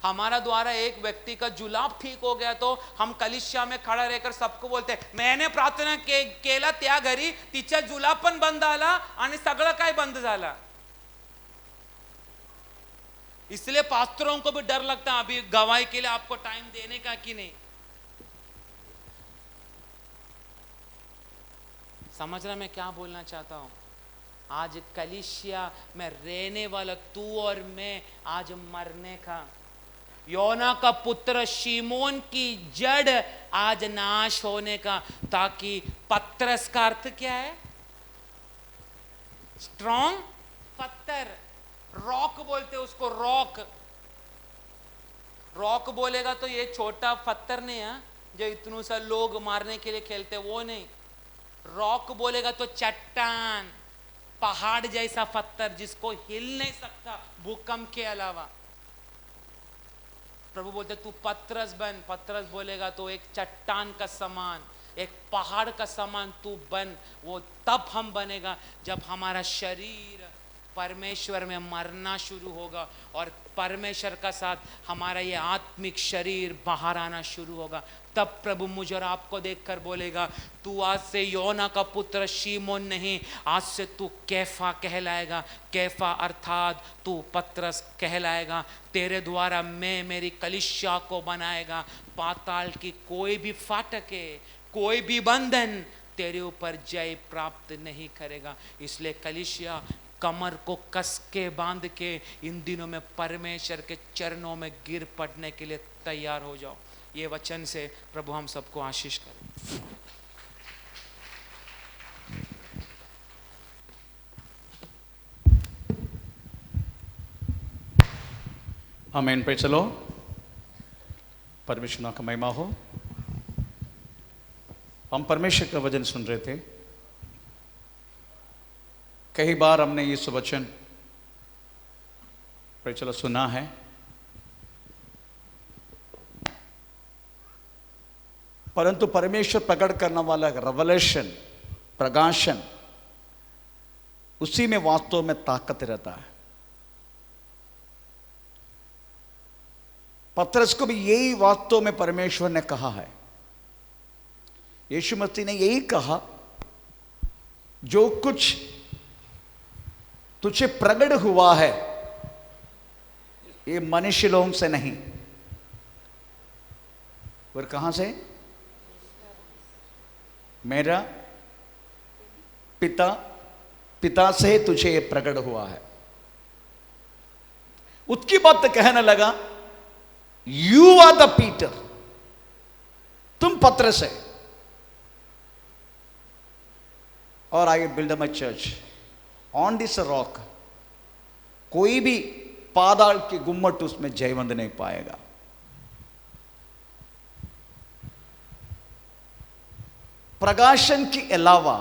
हमारा द्वारा एक व्यक्ति का जुलाब ठीक हो गया तो हम कलीसिया में खड़ा रहकर सबको बोलते हैं मैंने प्रार्थना केला त्या घरी तिच्या जुलाब पण बंद आला आणि सगळं काय बंद झाला। इसलिए पास्टरों को भी डर लगता है अभी गवाही के लिए आपको टाइम देने का कि नहीं। समझ रहा मैं क्या बोलना चाहता हूं? आज कलीसिया में रहने वाला तू और मैं आज मरने का, योना का पुत्र शिमोन की जड़ आज नाश होने का, ताकि पत्रस का अर्थ क्या है? स्ट्रॉन्ग पत्थर, रॉक बोलते उसको। रॉक, रॉक बोलेगा तो ये छोटा पत्थर नहीं है जो इतनों सा लोग मारने के लिए खेलते, वो नहीं। रॉक बोलेगा तो चट्टान, पहाड़ जैसा पत्थर जिसको हिल नहीं सकता भूकंप के अलावा। प्रभु बोलते तू पत्रस बन। पत्रस बोलेगा तो एक चट्टान का समान, एक पहाड़ का समान तू बन। वो तब हम बनेगा जब हमारा शरीर परमेश्वर में मरना शुरू होगा और परमेश्वर का साथ हमारा ये आत्मिक शरीर बाहर आना शुरू होगा। तब प्रभु मुझे और आपको देखकर बोलेगा तू आज से योना का पुत्र शिमोन नहीं, आज से तू कैफा कहलाएगा। कैफा अर्थात तू पत्रस कहलाएगा। तेरे द्वारा मैं मेरी कलीसिया को बनाएगा। पाताल की कोई भी फाटके, कोई भी बंधन तेरे ऊपर जय प्राप्त नहीं करेगा। इसलिए कलीसिया कमर को कस के बांध के इन दिनों में परमेश्वर के चरणों में गिर पड़ने के लिए तैयार हो जाओ। ये वचन से प्रभु हम सबको आशीष करे। आमीन। पे चलो, परमेश्वर का महिमा हो। हम परमेश्वर का वचन सुन रहे थे। कई बार हमने ये वचन पे चलो सुना है, परंतु परमेश्वर प्रकट करने वाला रेवलेशन, प्रकाशन, उसी में वास्तव में ताकत रहता है। पतरस को भी यही वास्तव में परमेश्वर ने कहा है। यीशु मसीह ने यही कहा, जो कुछ तुझे प्रकट हुआ है ये मनुष्य लोगों से नहीं, और कहां से? मेरा पिता से तुझे ये प्रकट हुआ है। उसकी बात कहने लगा, यू आर द पीटर, तुम पतरस है, और I build my church on this rock. कोई भी पाताल की गुम्मट उसमें जयवंत नहीं पाएगा। प्रकाशन के अलावा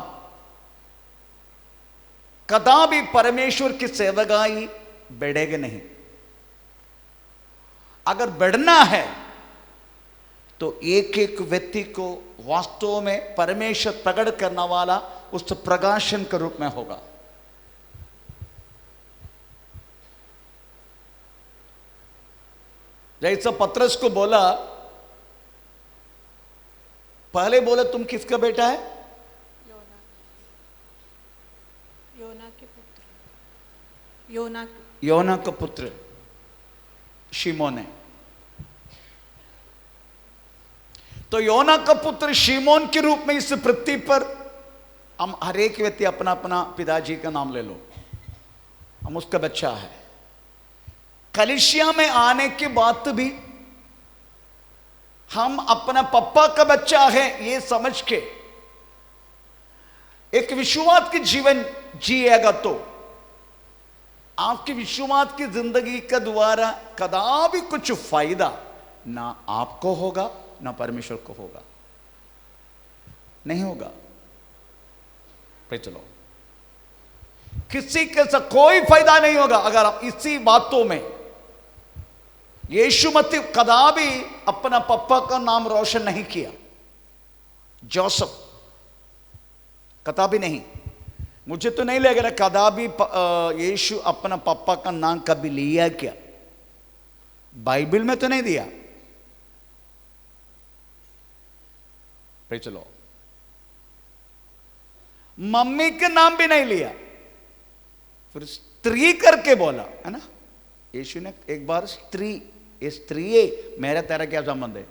कदापि परमेश्वर की सेवकाई बढ़ेगा नहीं। अगर बढ़ना है तो एक एक व्यक्ति को वास्तव में परमेश्वर प्रकट करने वाला उस प्रकाशन के रूप में होगा। जैसा पतरस को बोला, पहले बोला तुम किसका बेटा है? योना का पुत्र शिमोन है। तो योना का पुत्र शिमोन के रूप में इस पृथ्वी पर हम हर एक व्यक्ति अपना अपना पिताजी का नाम ले लो, हम उसका बच्चा है। कलीसिया में आने के बाद भी हम अपना पप्पा का बच्चा है ये समझ के एक विश्वास की जीवन जिएगा तो आपकी विश्वास की जिंदगी का द्वारा कदापि कुछ फायदा ना आपको होगा ना परमेश्वर को होगा, नहीं होगा। चलो, किसी के साथ कोई फायदा नहीं होगा अगर आप इसी बातों में यीशु मसीह कदापि अपना पप्पा का नाम रोशन नहीं किया। जोसेफ कदापि नहीं, मुझे तो नहीं लग रहा कदापि यीशु अपना पापा का नाम कभी लिया क्या? बाइबल में तो नहीं दिया। चलो, मम्मी का नाम भी नहीं लिया, फिर स्त्री करके बोला है ना। यीशु ने एक बार स्त्री, ये स्त्री है, मेरा तेरा क्या संबंध है?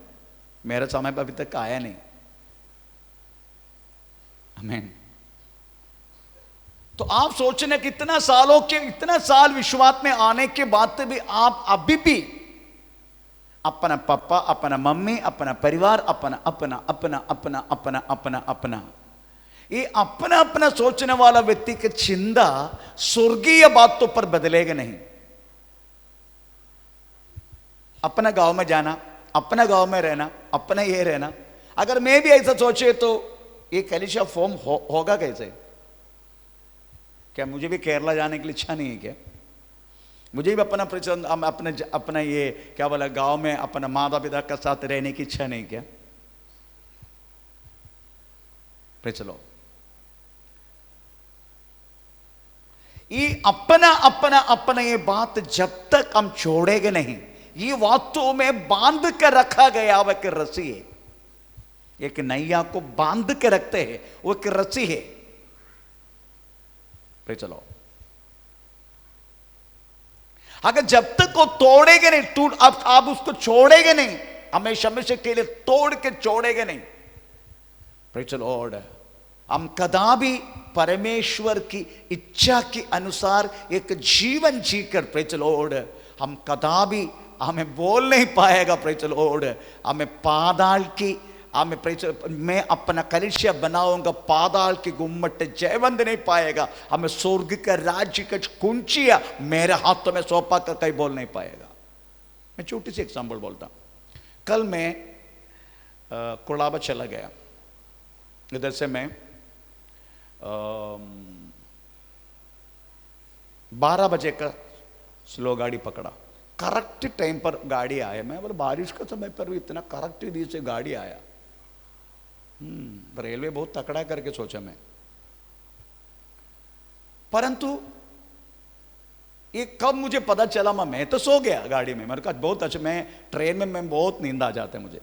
मेरा समय पर अभी तक आया नहीं। आमीन। तो आप सोचने कि इतना सालों के, इतना साल विश्वास में आने के बाद भी आप अभी भी अपना पापा, अपना मम्मी, अपना परिवार, अपना अपना अपना अपना अपना अपना अपना ये अपना अपना सोचने वाला व्यक्ति की चिंता स्वर्गीय बातों पर बदलेगा नहीं। अपना गांव में जाना, अपना गांव में रहना, अपना ये रहना। अगर मैं भी ऐसा सोचे तो ये कलीसिया फॉर्म होगा कैसे? क्या मुझे भी केरला जाने के लिए इच्छा नहीं है क्या? मुझे भी अपना अपने अपना ये क्या बोला गांव में अपना माता पिता के साथ रहने की इच्छा नहीं क्या? चलो, ये अपना अपना अपना ये बात जब तक हम छोड़ेंगे नहीं, ये बातों में बांध कर रखा गया हुआ एक रस्सी है। एक नैया को बांध के रखते हैं, वो एक रस्सी है। चलो, अगर जब तक वो तोड़ेंगे नहीं, टूट आप उसको छोड़ेंगे नहीं, हमेशा हमेशा के लिए तोड़ के छोड़ेंगे नहीं। चलो, हम कदापि परमेश्वर की इच्छा के अनुसार एक जीवन जीकर चलो हम कदापि हमें बोल नहीं पाएगा। चलो, हमें पाताल की मैं अपना कलीसिया बनाऊंगा, पाताल की गुम्मट जयवंत नहीं पाएगा। हमें स्वर्ग का राज्य का कुंचिया मेरे हाथों में सौंपा कर कहीं बोल नहीं पाएगा। मैं छोटी सी एग्जाम्पल बोलता हूं। कल मैं कोलाबा चला गया, इधर से मैं 12 बजे का स्लो गाड़ी पकड़ा। करेक्ट टाइम पर गाड़ी आया। मैं बोला बारिश का समय पर भी इतना करेक्ट रीति से गाड़ी आया। रेलवे बहुत तकड़ा करके सोचा मैं, परंतु ये कब मुझे पता चला, मैं तो सो गया गाड़ी में। मेरे कहा बहुत अच्छा, मैं ट्रेन में मैं बहुत नींद आ जाता है मुझे,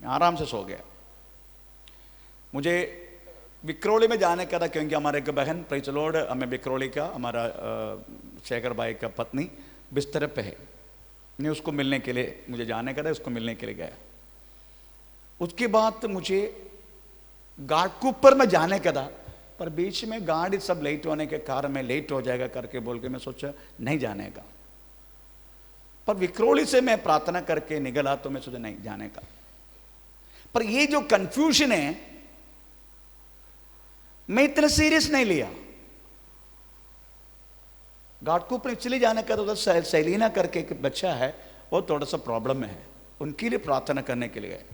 मैं आराम से सो गया। मुझे विक्रोली में जाने का था क्योंकि हमारे एक बहन प्रेज़ द लॉर्ड हमें विक्रोली का हमारा शेखर भाई का पत्नी बिस्तर पे है, मैं उसको मिलने के लिए मुझे जाने का था, उसको मिलने के लिए गया। उसके बाद मुझे घाटकुपर में जाने का था, पर बीच में गाड़ी सब लेट होने के कारण मैं लेट हो जाएगा करके बोल के मैं सोचा नहीं जाने का। पर विक्रोली से मैं प्रार्थना करके निकला तो मैं सोचा नहीं जाने का। पर ये जो कंफ्यूजन है मैं इतना सीरियस नहीं लिया। घाटकोपर इसलिए जाने का, तो सेलिना करके एक बच्चा है, वो थोड़ा सा प्रॉब्लम में है, उनके लिए प्रार्थना करने के लिए गए।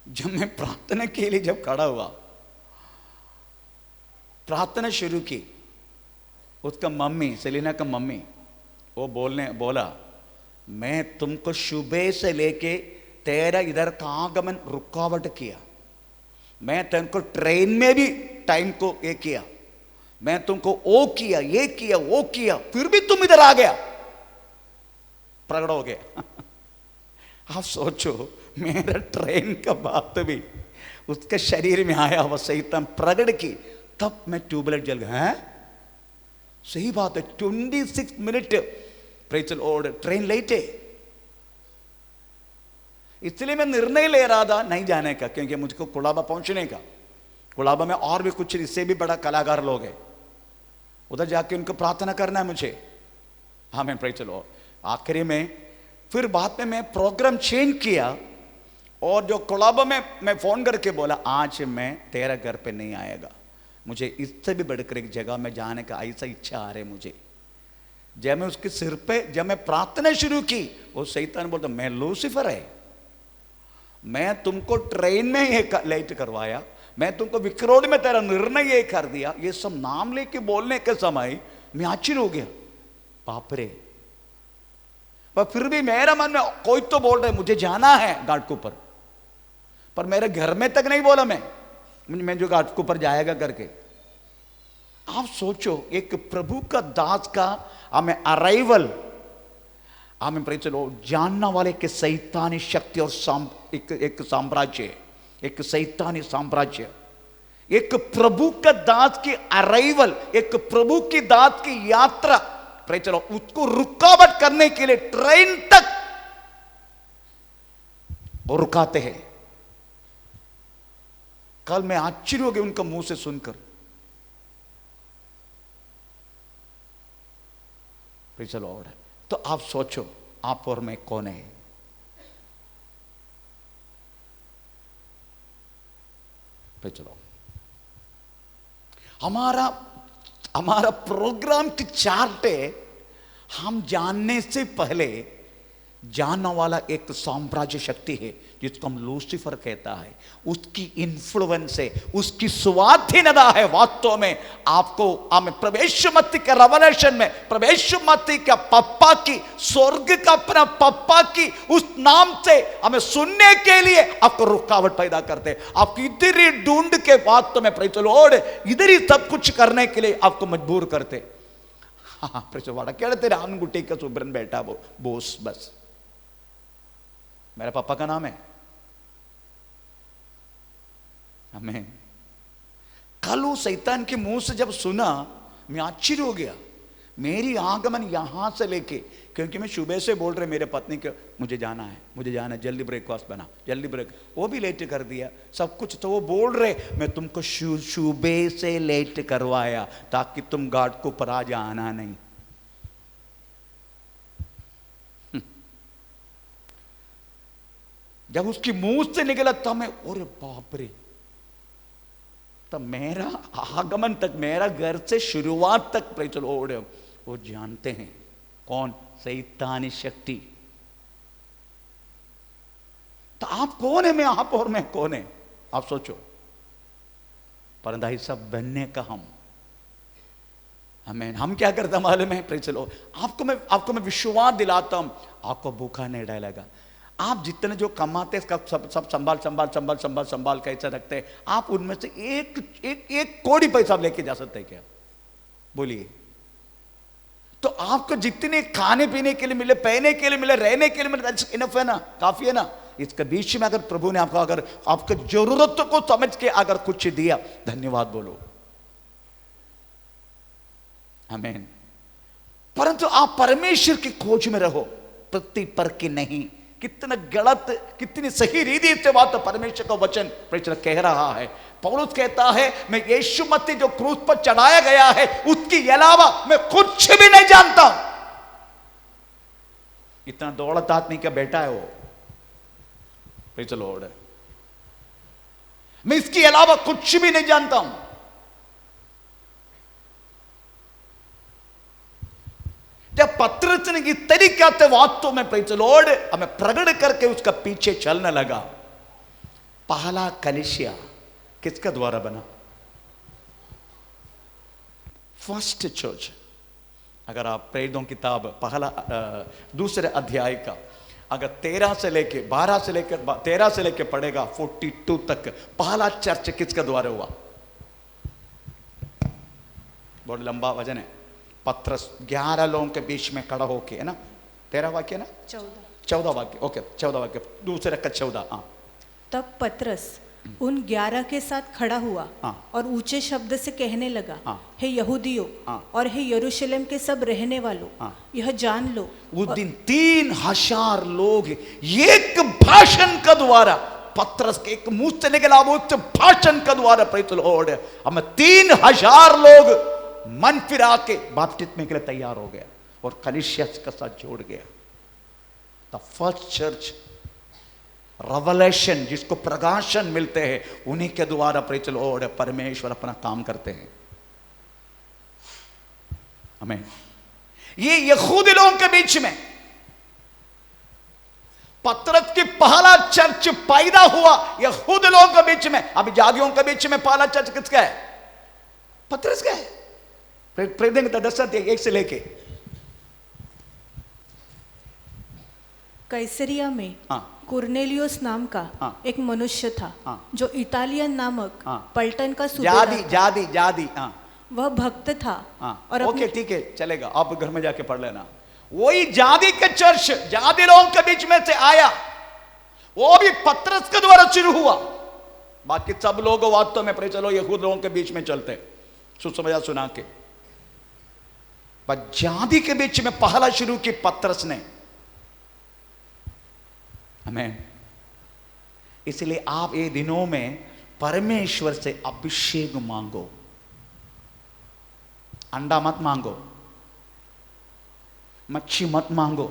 जब मैं प्रार्थना के लिए जब खड़ा हुआ, प्रार्थना शुरू की, उसका मम्मी, सेलिना का मम्मी, वो बोला मैं तुमको सुबह से लेके तेरा इधर का आगमन रुकावट किया, मैं तुमको ट्रेन में भी टाइम को ये किया, मैं तुमको वो किया, ये किया, वो किया, फिर भी तुम इधर आ गया, प्रकट हो गया। आप सोचो, मेरा ट्रेन का बात भी उसके शरीर में आया, वह शैतान प्रकट की, तब मैं ट्यूबलाइट जल गया। हैं? सही बात है, 26 minute praise the Lord train late है। इसलिए मैं निर्णय ले रहा था नहीं जाने का, क्योंकि मुझको कोलाबा पहुंचने का। कोलाबा में और भी कुछ इससे भी बड़ा कलाकार लोग हैं, उधर जाके उनको प्रार्थना करना है मुझे। हाँ, मैं प्रेज़ द लॉर्ड। आखिरी में फिर बाद में मैं प्रोग्राम चेंज किया, और जो कोलाबा में मैं फोन करके बोला आज मैं तेरा घर पे नहीं आएगा, मुझे इससे भी बढ़कर एक जगह में जाने का ऐसा इच्छा आ रही मुझे। जब मैं उसके सिर पे जब मैं प्रार्थना शुरू की, वो शैतान बोलता मैं लूसीफर है, मैं तुमको ट्रेन में ही लेट करवाया, मैं तुमको विक्रोड में तेरा निर्णय ये कर दिया, ये सब नाम लेके बोलने के समय मैं आश्चर्य हो गया, बाप रे। पर फिर भी मेरा मन में कोई तो बोल रहे मुझे जाना है घाटकोपर, पर मेरे घर में तक नहीं बोला मैं जो घाटकोपर जाएगा करके। आप सोचो, एक प्रभु का दास का हमें अराइवल, हमें प्रेज़ द लॉर्ड जानना वाले के शैतानी शक्ति और एक साम्राज्य, एक शैतानी साम्राज्य, एक प्रभु का दास की अराइवल, एक प्रभु की दास की यात्रा, प्रेज़ द लॉर्ड, उसको रुकावट करने के लिए ट्रेन तक वो रुकाते हैं। कल मैं आश्चर्य हो गया उनका मुंह से सुनकर। Praise the Lord. तो आप सोचो, आप और मैं कौन है? Praise the Lord. हमारा प्रोग्राम की चार्ट है, हम जानने से पहले जानने वाला एक साम्राज्य शक्ति है जिसको हम लूसीफर कहता है, उसकी इन्फ्लुएंस है, उसकी स्वाधीनता है। वास्तव में आपको हमें प्रवेश मत्ती के रेवलेशन में, प्रवेश मत्ती का पप्पा की, स्वर्ग का अपना पप्पा की उस नाम से हमें सुनने के लिए आपको रुकावट पैदा करते, आपको इधर ही ढूंढ के वास्तव में प्रेज़ द लॉर्ड इधर ही सब कुछ करने के लिए आपको मजबूर करते। हाँ, प्रेज़ द लॉर्ड। क्या तेरे आनगुट्टी का सुब्रन बैठा वो बोस, बस मेरा पापा का नाम है। आमीन। कल वो शैतान के मुंह से जब सुना, मैं आश्चर्य हो गया। मेरी आगमन यहां से लेके, क्योंकि मैं सुबह से बोल रहे मेरे पत्नी के मुझे जाना है, जल्दी ब्रेकफास्ट बना, जल्दी ब्रेक, वो भी लेट कर दिया सब कुछ। तो वो बोल रहे मैं तुमको सुबह से लेट करवाया ताकि तुम घाटकोपर आ जाना नहीं। जब उसकी मुंह से निकला तब मैं, अरे बाप रे, तब मेरा आगमन तक, मेरा घर से शुरुआत तक प्रेज़ द लॉर्ड वो जानते हैं कौन? शैतानी शक्ति। तो आप कौन है? मैं आप और मैं कौन है? आप सोचो। परंतु ये सब बनने का हम क्या करते मालूम है? Praise the Lord. आपको मैं विश्वास दिलाता हूं, आपको भूखा नहीं डालेगा। आप जितने जो कमाते सब संभाल कैसे रखते हैं, आप उनमें से एक कोड़ी पैसा लेके जा सकते हैं क्या? बोलिए। तो आपको जितने खाने पीने के लिए मिले, पहने के लिए मिले, रहने के लिए मिले, इनफ है ना, काफी है ना। इसके बीच में अगर प्रभु ने आपको, अगर आपकी जरूरत को समझ के अगर कुछ दिया, धन्यवाद बोलो। आमीन। परंतु आप परमेश्वर की खोज में रहो, प्रति पर की नहीं। कितना गलत, कितनी सही रीति से बात परमेश्वर का वचन प्रेषण कह रहा है। पौलुस कहता है मैं यीशु मसीह जो क्रूस पर चढ़ाया गया है उसके अलावा मैं कुछ भी नहीं जानता। इतना दौलत आदमी का बेटा है वो, प्रेज़ द लॉर्ड। मैं इसके अलावा कुछ भी नहीं जानता हूं। पत्रस ने इस तरीके से वास्तव में प्रेज द लॉर्ड हमें प्रकट करके उसका पीछे चलने लगा। पहला कलीसिया किसका द्वारा बना? First church. अगर आप प्रेरितों किताब पहला दूसरे अध्याय का अगर 13 से लेके 12 से लेकर 13 से लेके पढ़ेगा 42 तक, पहला चर्च किसका द्वारा हुआ? बहुत लंबा वचन है। पत्रस 11 लोगों के बीच में खड़ा होके, है ना, 13 वाक्य ना, 14 वाक्य, ओके 14 वाक्य, दूसरे का 14। हाँ, तब पतरस उन 11 के साथ खड़ा हुआ और ऊंचे शब्द से कहने लगा, हे यहूदियों और हे यरूशलेम के सब रहने वालों, यह जान लो उस दिन 3000 लोग एक भाषण का द्वारा, पत्रस के एक मुंह से निकला वो भाषण का द्वारा प्रेज द लॉर्ड हमें 3000 लोग मन फिरा के बपतिस्मे के लिए तैयार हो गया और कलीसिया के साथ जोड़ गया। द फर्स्ट चर्च रेवलेशन, जिसको प्रकाशन मिलते हैं, उन्हीं के द्वारा प्रेज द लॉर्ड परमेश्वर अपना काम करते हैं। आमीन। ये यहूदी लोगों के बीच में पतरस की पहला चर्च पैदा हुआ यहूदी लोगों के बीच में। अब जातियों के बीच में पहला चर्च किसका है? पतरस का है। प्रेरित का 10 अध्याय 1 से लेके कैसरिया में कुर्नेलियोस नाम का एक मनुष्य था जो इतालियन नामक पलटन का जादी वह भक्त था। और ओके ठीक है, चलेगा, आप घर में जाके पढ़ लेना। वही जादी के चर्च जादी लोगों के बीच में से आया, वो भी पतरस के द्वारा शुरू हुआ। बाकी सब लोग वास्तव में चलो यहूद लोगों के बीच में चलते सुसमाचार सुना के, पर जादी के बीच में पहला शुरू की पतरस ने। आमीन। इसलिए आप ये दिनों में परमेश्वर से अभिषेक मांगो, अंडा मत मांगो, मच्छी मत मांगो,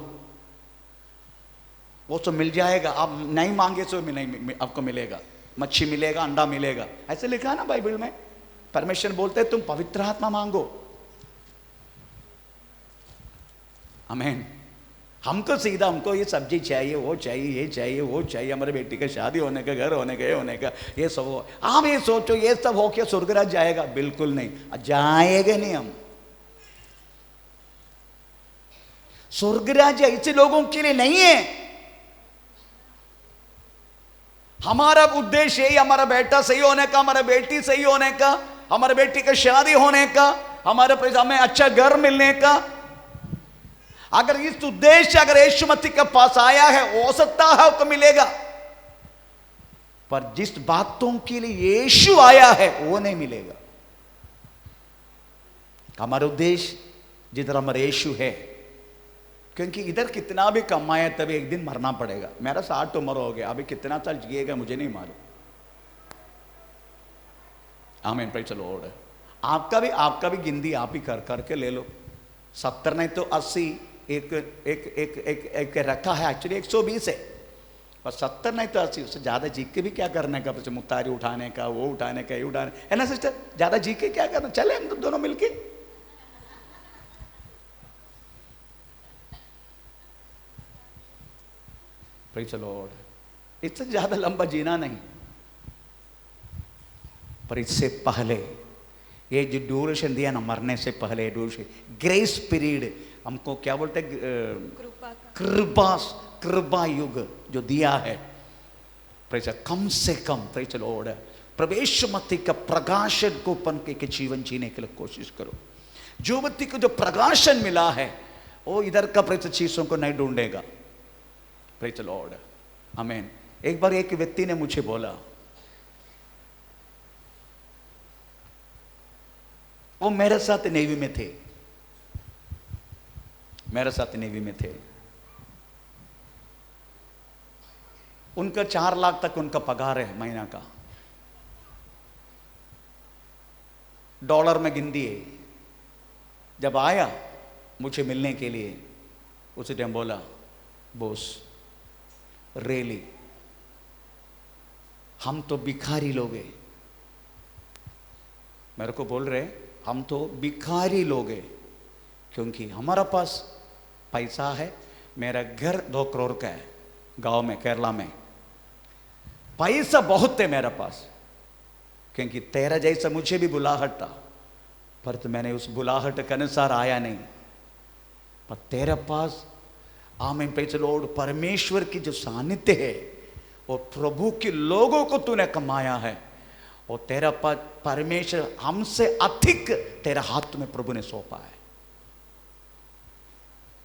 वो तो मिल जाएगा। आप नहीं मांगे तो नहीं आपको मिलेगा, मच्छी मिलेगा, अंडा मिलेगा, ऐसे लिखा है ना बाइबल में। परमेश्वर बोलते हैं तुम पवित्र आत्मा मांगो। आमीन। हमको सीधा हमको ये सब्जी चाहिए, वो चाहिए, ये चाहिए, वो चाहिए, हमारे बेटी का शादी होने का, घर होने का, ये होने का, ये सब हो। आप ये सोचो ये सब हो के स्वर्गराज जाएगा? बिल्कुल नहीं, जाएगा नहीं। हम स्वर्गराज ऐसे लोगों के लिए नहीं है। हमारा उद्देश्य यही, हमारा बेटा सही होने का, हमारा बेटी सही होने का, हमारे बेटी का शादी होने का, हमारे हमें अच्छा घर मिलने का। अगर इस उद्देश्य अगर यीशु मसीह के पास आया है, हो सकता है उसको मिलेगा, पर जिस बातों के लिए यीशु आया है वो नहीं मिलेगा। हमारा उद्देश्य जिधर हमारा यीशु है, क्योंकि इधर कितना भी कमाए तभी एक दिन मरना पड़ेगा। मेरा 60 उम्र हो गया, अभी कितना साल जिएगा मुझे नहीं मालूम। आमीन, प्रेज़ द लॉर्ड। आपका भी गिनती आप ही कर करके ले लो। 70 नहीं तो 80 एक रखा है, एक्चुअली 120 है, और 70 नहीं तो 80, उससे ज्यादा जी के भी क्या करने का? मुतारी उठाने का, वो उठाने का, ये उठाने, है ना सिस्टर? ज्यादा जी के क्या करना? चले हम दोनों मिलके। Praise the Lord. इससे ज्यादा लंबा जीना नहीं, पर इससे पहले ये जो ड्यूरेशन दिया ना, मरने से पहले ड्यूरेशन, ग्रेस पीरियड, हमको क्या बोलते हैं? कृपा युग जो दिया है, प्रेज़ कम से कम प्रेज़ द लॉर्ड प्रवेश मती का प्रकाशन को पन के जीवन जीने के लिए कोशिश करो। जो व्यक्ति को जो प्रकाशन मिला है वो इधर का प्रेज़ चीजों को नहीं ढूंढेगा। Praise the lord. आमीन। एक बार एक व्यक्ति ने मुझे बोला, वो मेरे साथ नेवी में थे, उनका 4 लाख तक उनका पगार है महीना का, डॉलर में गिनती है। जब आया मुझे मिलने के लिए, उसी टाइम बोला, बॉस रियली हम तो भिखारी लोग हैं। मेरे को बोल रहे हम तो भिखारी लोग हैं, क्योंकि हमारा पास पैसा है, मेरा घर 2 करोड़ का है गांव में, केरला में। पैसा बहुत है मेरे पास, क्योंकि तेरा जैसा मुझे भी बुलाहट था, पर तो मैंने उस बुलाहट के अनुसार आया नहीं। पर तेरे पास आमीन प्रेज़ द लॉर्ड, परमेश्वर की जो सानिध्य है और प्रभु के लोगों को तूने कमाया है, और तेरा पास परमेश्वर हमसे अधिक तेरे हाथ में प्रभु ने सौंपा है।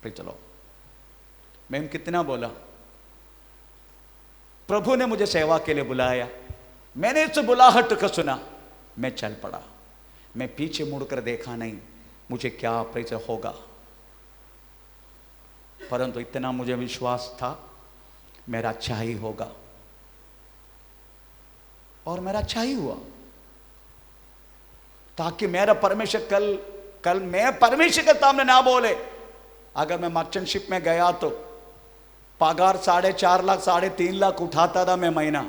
Praise the Lord. मैं कितना बोला, प्रभु ने मुझे सेवा के लिए बुलाया, मैंने इस बुलाहट को सुना, मैं चल पड़ा, मैं पीछे मुड़कर देखा नहीं मुझे क्या प्रेज़ होगा। परंतु इतना मुझे विश्वास था मेरा अच्छा ही होगा, और मेरा अच्छा ही हुआ। ताकि मेरा परमेश्वर कल मैं परमेश्वर के सामने ना बोले, अगर मैं मर्चेंटशिप में गया तो पगार 4.5 लाख 3.5 लाख उठाता था मैं महीना।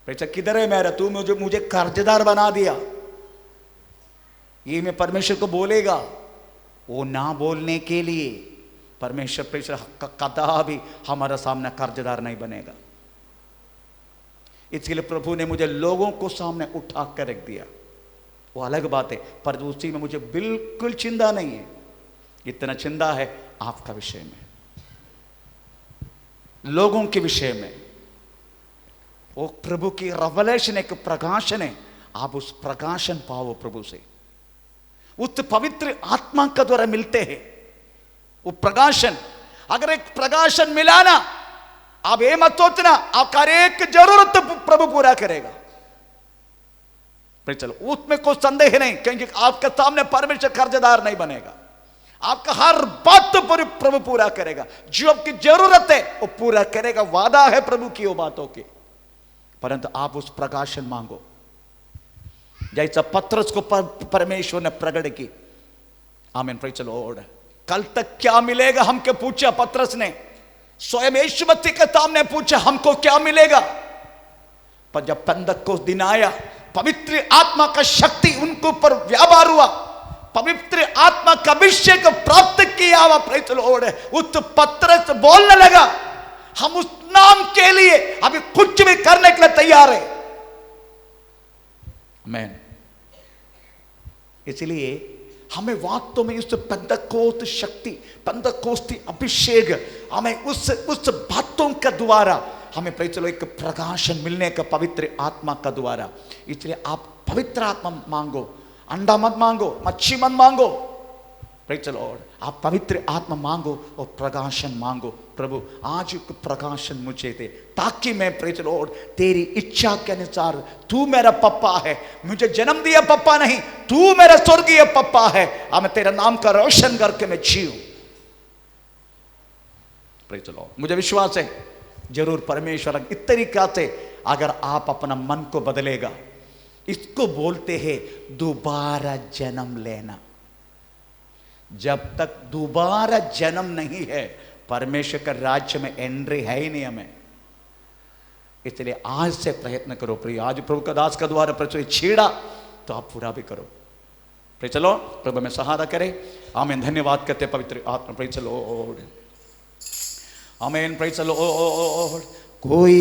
पैसा किधर है मेरा, तू मुझे कर्जदार बना दिया। ये मैं परमेश्वर को बोलेगा, वो ना बोलने के लिए परमेश्वर पैसा कदापि हमारा सामने कर्जदार नहीं बनेगा। इसके लिए प्रभु ने मुझे लोगों को सामने उठा कर रख दिया, वो अलग बात है, पर उसी में मुझे बिल्कुल चिंता नहीं है। इतना चिंता है आपका विषय में, लोगों के विषय में। वो प्रभु की रेवलेशन एक प्रकाशन है, आप उस प्रकाशन पाओ प्रभु से, उस पवित्र आत्मा का द्वारा मिलते हैं वो प्रकाशन। अगर एक प्रकाशन मिला ना, आप ये मत सोचना आपका हर एक जरूरत प्रभु पूरा करेगा। चलो, उसमें कोई संदेह नहीं, क्योंकि आपके सामने परमेश्वर कर्जदार नहीं बनेगा। आपका हर बात तो प्रभु पूरा करेगा, जो आपकी जरूरत है वो पूरा करेगा, वादा है प्रभु की वो बातों की। परंतु आप उस प्रकाशन मांगो, जैसा पत्रस को परमेश्वर ने प्रकट की। आमीन, प्रेज़ द लॉर्ड। कल तक क्या मिलेगा हमके पूछा पत्रस ने, स्वयं यीशु मसीह के सामने पूछा हमको क्या मिलेगा। पर जब पेंतकोस्त दिन आया, पवित्र आत्मा का शक्ति उनके ऊपर व्यापार हुआ, पवित्र आत्मा का अभिषेक प्राप्त किया हुआ। Praise the Lord. उस पत्रस बोलने लगा, हम उस नाम के लिए अभी कुछ भी करने के लिए तैयार है। आमीन। इसलिए हमें वास्तव में उस पेंतकोस्त शक्ति, पेंतकोस्ती अभिषेक, हमें उस बातों का द्वारा हमें प्रेज़ द लॉर्ड एक प्रकाशन मिलने का पवित्र आत्मा का द्वारा। इसलिए आप पवित्र आत्मा मांगो, अंडा मत मांगो, मच्छी मत मांगो। Praise the Lord. आप पवित्र आत्मा मांगो और प्रकाशन मांगो। प्रभु आज एक प्रकाशन मुझे दे, ताकि मैं प्रेज़ द लॉर्ड तेरी इच्छा के अनुसार, तू मेरा पप्पा है, मुझे जन्म दिया पप्पा नहीं, तू मेरा स्वर्गीय पप्पा है, अब मैं तेरा नाम का रोशन करके मैं जीऊं। Praise the Lord. मुझे विश्वास है जरूर परमेश्वर इस तरीका से अगर आप अपना मन को बदलेगा, इसको बोलते हैं दोबारा जन्म लेना। जब तक दोबारा जन्म नहीं है, परमेश्वर का राज्य में एंट्री है ही नहीं हमें। इसलिए आज से प्रयत्न करो प्रिय। आज प्रभु का दास का द्वारा प्रचुर छेड़ा तो आप पूरा भी करो। Praise the Lord. प्रभु में सहायता करे। आमीन। धन्यवाद करते पवित्र आत्मा। Praise the lord. आमीन। Praise the lord. कोई